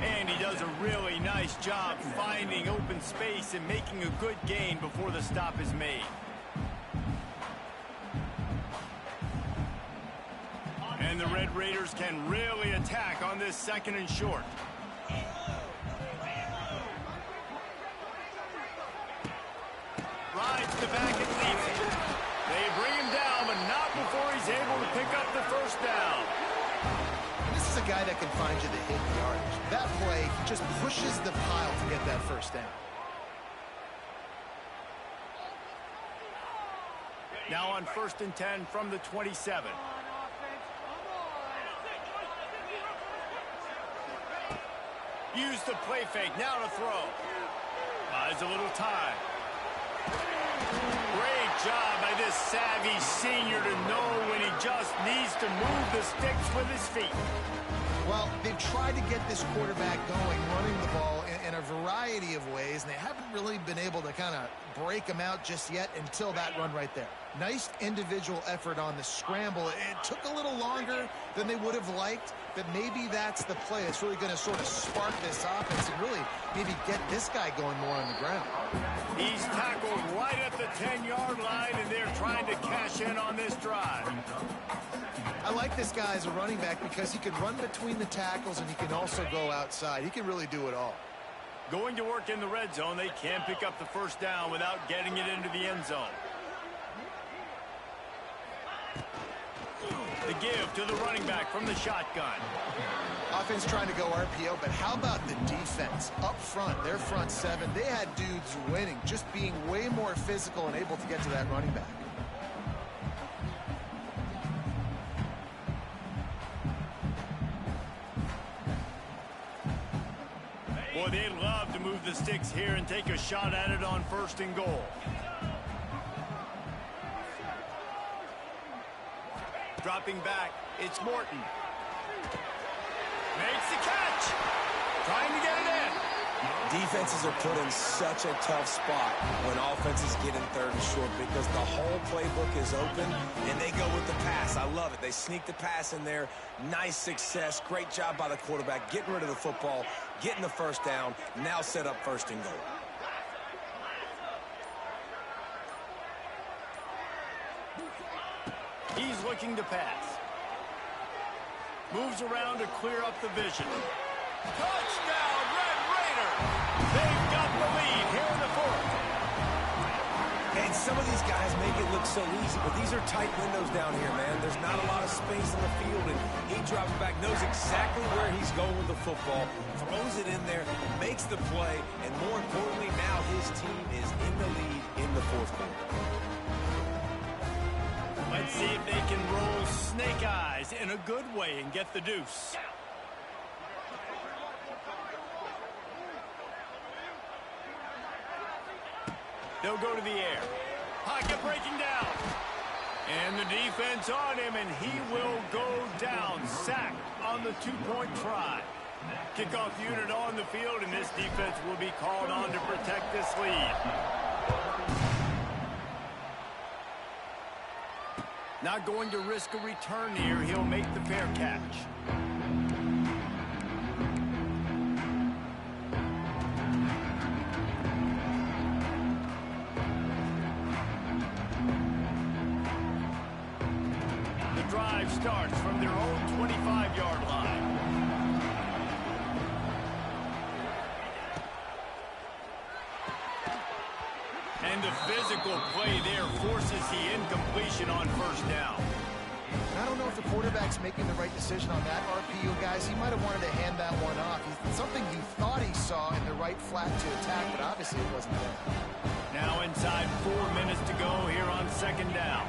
And he does a really nice job finding open space and making a good gain before the stop is made. And the Red Raiders can really attack on this second and short. Rides the back and leaves it. They bring him down, but not before he's able to pick up the first down. And this is a guy that can find you the hidden yardage. That play, he just pushes the pile to get that first down. Now on 1st and 10 from the 27. Use the play fake, now to throw. Buys a little time. Great job by this savvy senior to know when he just needs to move the sticks with his feet. Well, they've tried to get this quarterback going, running the ball in a variety of ways, and they haven't really been able to kind of break him out just yet until that run right there. Nice individual effort on the scramble. It took a little longer than they would have liked, but maybe that's the play. It's really going to sort of spark this offense and really maybe get this guy going more on the ground. He's tackled right at the 10-yard line, and they're trying to cash in on this drive. I like this guy as a running back because he can run between the tackles and he can also go outside. He can really do it all. Going to work in the red zone, they can't pick up the first down without getting it into the end zone. The give to the running back from the shotgun. Offense trying to go RPO, but how about the defense? Up front, their front seven, they had dudes winning, just being way more physical and able to get to that running back. Boy, they'd love to move the sticks here and take a shot at it on 1st and goal. Dropping back, it's Morton. Makes the catch. Trying to get it in. Defenses are put in such a tough spot when offenses get in third and short because the whole playbook is open, and they go with the pass. I love it. They sneak the pass in there. Nice success. Great job by the quarterback getting rid of the football, getting the first down, now set up first and goal. He's looking to pass. Moves around to clear up the vision. Touchdown, Red Raiders! They've got the lead here in the fourth. And some of these guys make it look so easy, but these are tight windows down here, man. There's not a lot of space on the field, and he drops back, knows exactly where he's going with the football, throws it in there, makes the play, and more importantly, now his team is in the lead in the fourth quarter. Let's see if they can roll snake eyes in a good way and get the deuce. They'll go to the air. Pocket breaking down. And the defense on him, and he will go down. Sacked on the two-point try. Kickoff unit on the field, and this defense will be called on to protect this lead. Not going to risk a return here. He'll make the fair catch. The drive starts from their own 25-yard line. And the physical play there forces the incompletion on first down. I don't know if the quarterback's making the right decision on that RPO, guys. He might have wanted to hand that one off. It's something he thought he saw in the right flat to attack, but obviously it wasn't there. Now inside 4 minutes to go here on second down.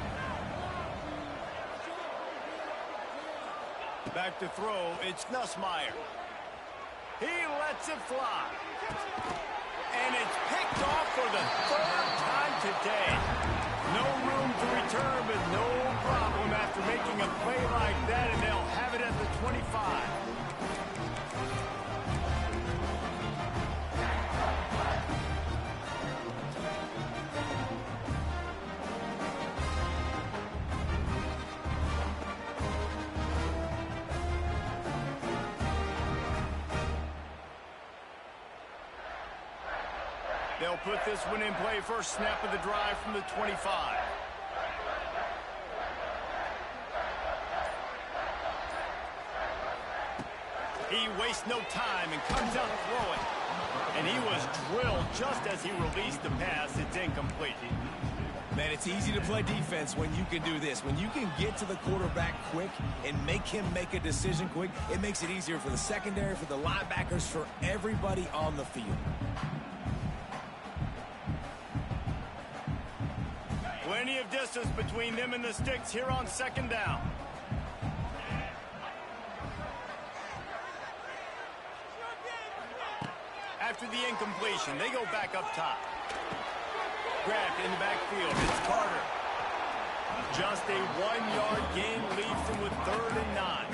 Back to throw, it's Nussmeier. He lets it fly. And it's picked off for the third time today. No room to return, but no problem after making a play like that, and they'll have it at the 25. They'll put this one in play. First snap of the drive from the 25. He wastes no time and comes out throwing. And he was drilled just as he released the pass. It's incomplete. Man, it's easy to play defense when you can do this. When you can get to the quarterback quick and make him make a decision quick, it makes it easier for the secondary, for the linebackers, for everybody on the field. Plenty of distance between them and the sticks here on second down. After the incompletion, they go back up top. Grabbed in the backfield. It's Carter. Just a 1-yard gain leaves them with 3rd and 9.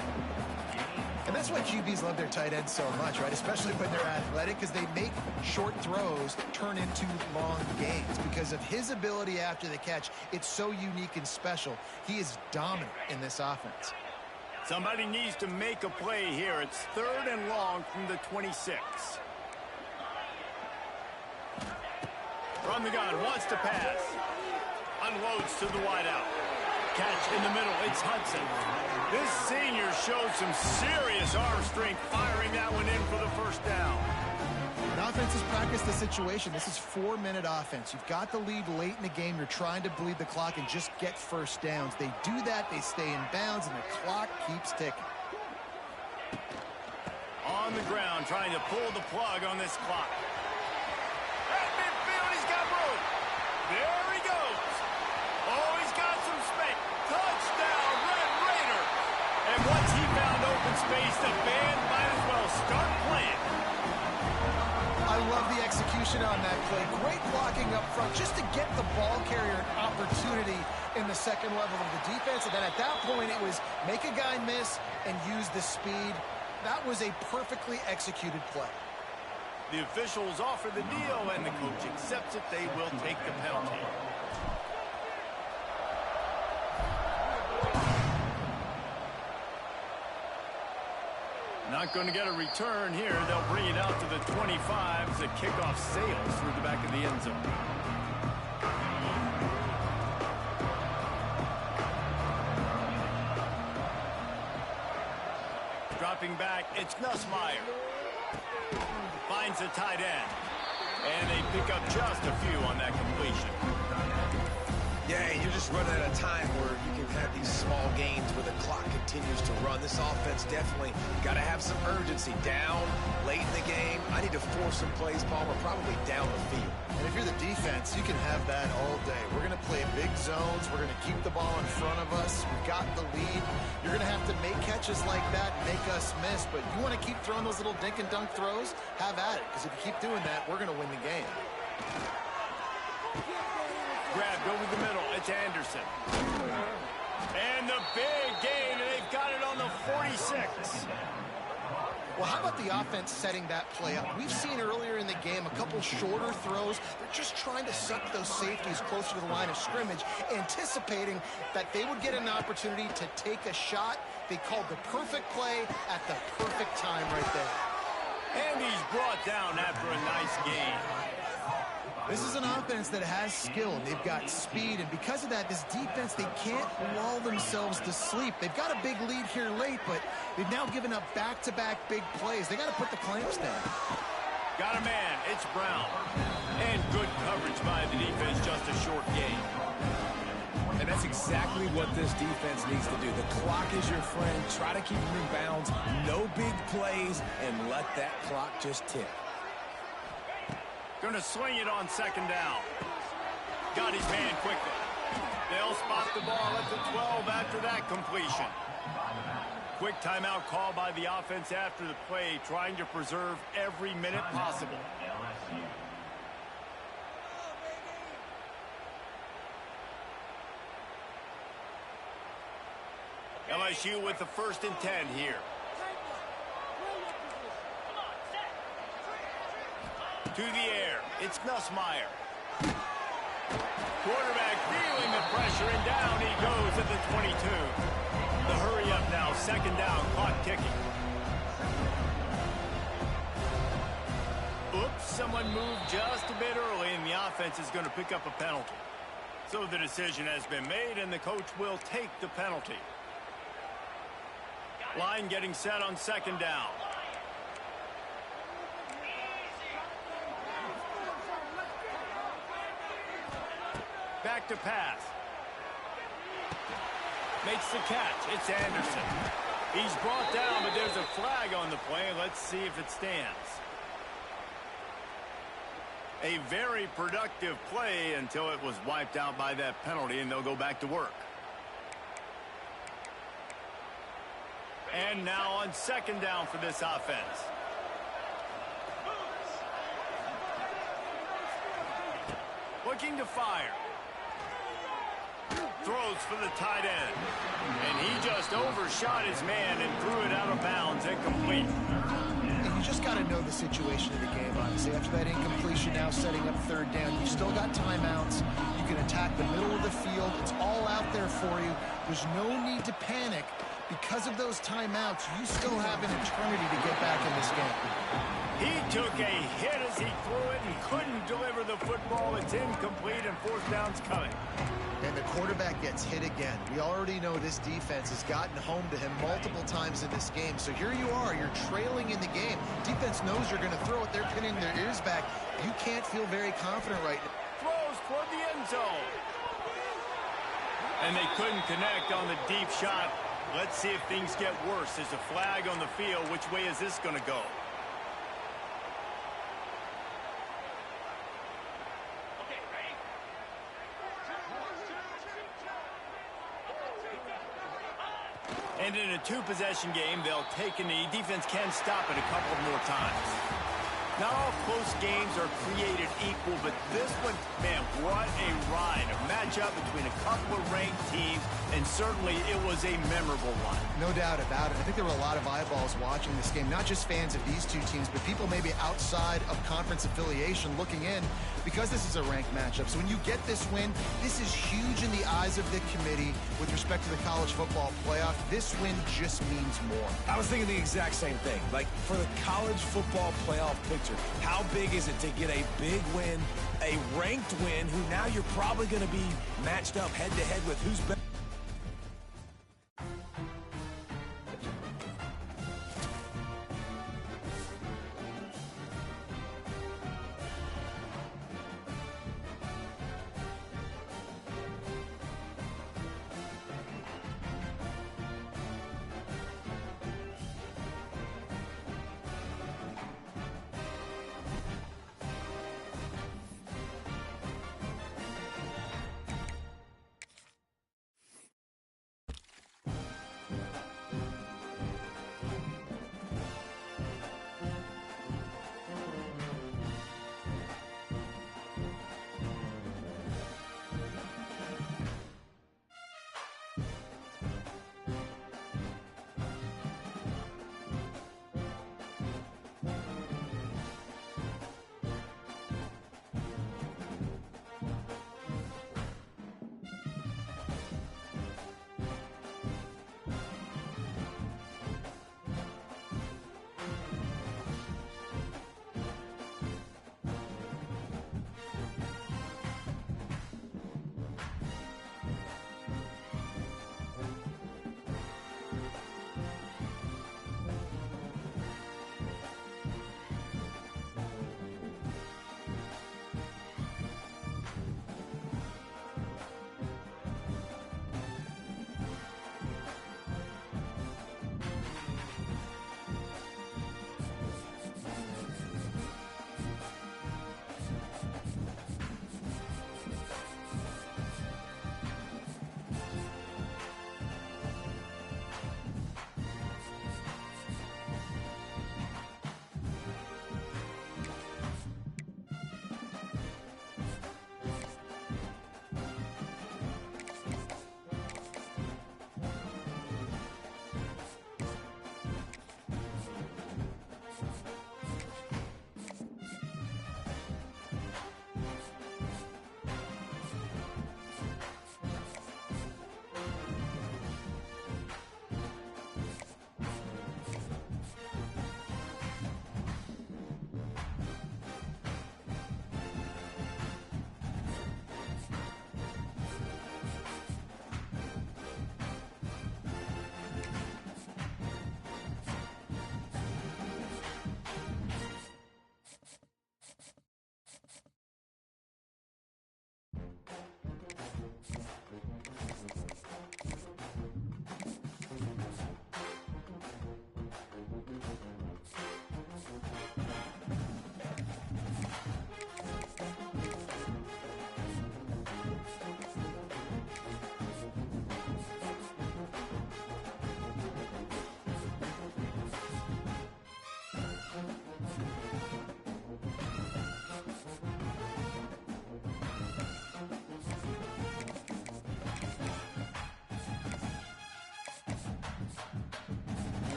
And that's why QBs love their tight ends so much, right? Especially when they're athletic, because they make short throws turn into long gains. Because of his ability after the catch, it's so unique and special. He is dominant in this offense. Somebody needs to make a play here. It's 3rd and long from the 26. From the gun, wants to pass. Unloads to the wideout. Catch in the middle, it's Hudson. This senior showed some serious arm strength, firing that one in for the first down. An offense has practiced the situation. This is 4-minute offense. You've got the lead late in the game. You're trying to bleed the clock and just get first downs. They do that, they stay in bounds, and the clock keeps ticking. On the ground, trying to pull the plug on this clock. At midfield, he's got room. There he goes. Oh, he's got some space. Touchdown, Red Raider. And once he found open space, the band might as well start playing. I love the execution on that play. Great blocking up front just to get the ball carrier an opportunity in the second level of the defense. And then at that point, it was make a guy miss and use the speed. That was a perfectly executed play. The officials offer the deal, and the coach accepts it. They will take the penalty. Not going to get a return here. They'll bring it out to the 25 as the kickoff sails through the back of the end zone. Dropping back, it's Nussmeier. Finds the tight end. And they pick up just a few on that completion. Yeah, you're just running out of time where you can have these small gains where the clock continues to run. This offense definitely got to have some urgency. Down, late in the game. I need to force some plays, Paul. We're probably down the field. And if you're the defense, you can have that all day. We're going to play big zones. We're going to keep the ball in front of us. We've got the lead. You're going to have to make catches like that, make us miss. But you want to keep throwing those little dink and dunk throws? Have at it. Because if you keep doing that, we're going to win the game. Grabbed over the middle. It's Anderson. And the big gain, and they've got it on the 46. Well, how about the offense setting that play up? We've seen earlier in the game a couple shorter throws. They're just trying to suck those safeties closer to the line of scrimmage, anticipating that they would get an opportunity to take a shot. They called the perfect play at the perfect time right there. And he's brought down after a nice gain. This is an offense that has skill. They've got speed, and because of that, this defense, they can't lull themselves to sleep. They've got a big lead here late, but they've now given up back-to-back big plays. They got to put the clamps down. Got a man. It's Brown. And good coverage by the defense, just a short gain. And that's exactly what this defense needs to do. The clock is your friend. Try to keep them in bounds. No big plays, and let that clock just tick. Going to swing it on second down. Got his man quickly. They'll spot the ball at the 12 after that completion. Quick timeout call by the offense after the play, trying to preserve every minute possible. LSU with the 1st and 10 here. To the air, it's Nussmeier. Quarterback feeling the pressure, and down he goes at the 22. The hurry up now, second down, clock ticking. Oops, someone moved just a bit early, and the offense is going to pick up a penalty. So the decision has been made, and the coach will take the penalty. Line getting set on second down. Back to pass. Makes the catch. It's Anderson. He's brought down, but there's a flag on the play. Let's see if it stands. A very productive play until it was wiped out by that penalty, and they'll go back to work. And now on second down for this offense. Looking to fire. Throws for the tight end. And he just overshot his man and threw it out of bounds, incomplete. And you just got to know the situation of the game, honestly. After that incompletion, now setting up third down, you still got timeouts. You can attack the middle of the field. It's all out there for you. There's no need to panic. Because of those timeouts, you still have an eternity to get back in this game. He took a hit as he threw it and couldn't deliver the football. It's incomplete, and fourth down's coming. And the quarterback gets hit again. We already know this defense has gotten home to him multiple times in this game. So here you are, you're trailing in the game. Defense knows you're going to throw it. They're pinning their ears back. You can't feel very confident right now. Throws toward the end zone. And they couldn't connect on the deep shot. Let's see if things get worse. There's a flag on the field. Which way is this going to go? And in a two-possession game, they'll take a knee. Defense can stop it a couple more times. Not all close games are created equal, but this one, man, what a ride. A matchup between a couple of ranked teams, and certainly it was a memorable one. No doubt about it. I think there were a lot of eyeballs watching this game, not just fans of these two teams, but people maybe outside of conference affiliation looking in because this is a ranked matchup. So when you get this win, this is huge in the eyes of the committee with respect to the college football playoff. This win just means more. I was thinking the exact same thing. Like, for the college football playoff picture, how big is it to get a big win, a ranked win, who now you're probably going to be matched up head-to-head with who's better?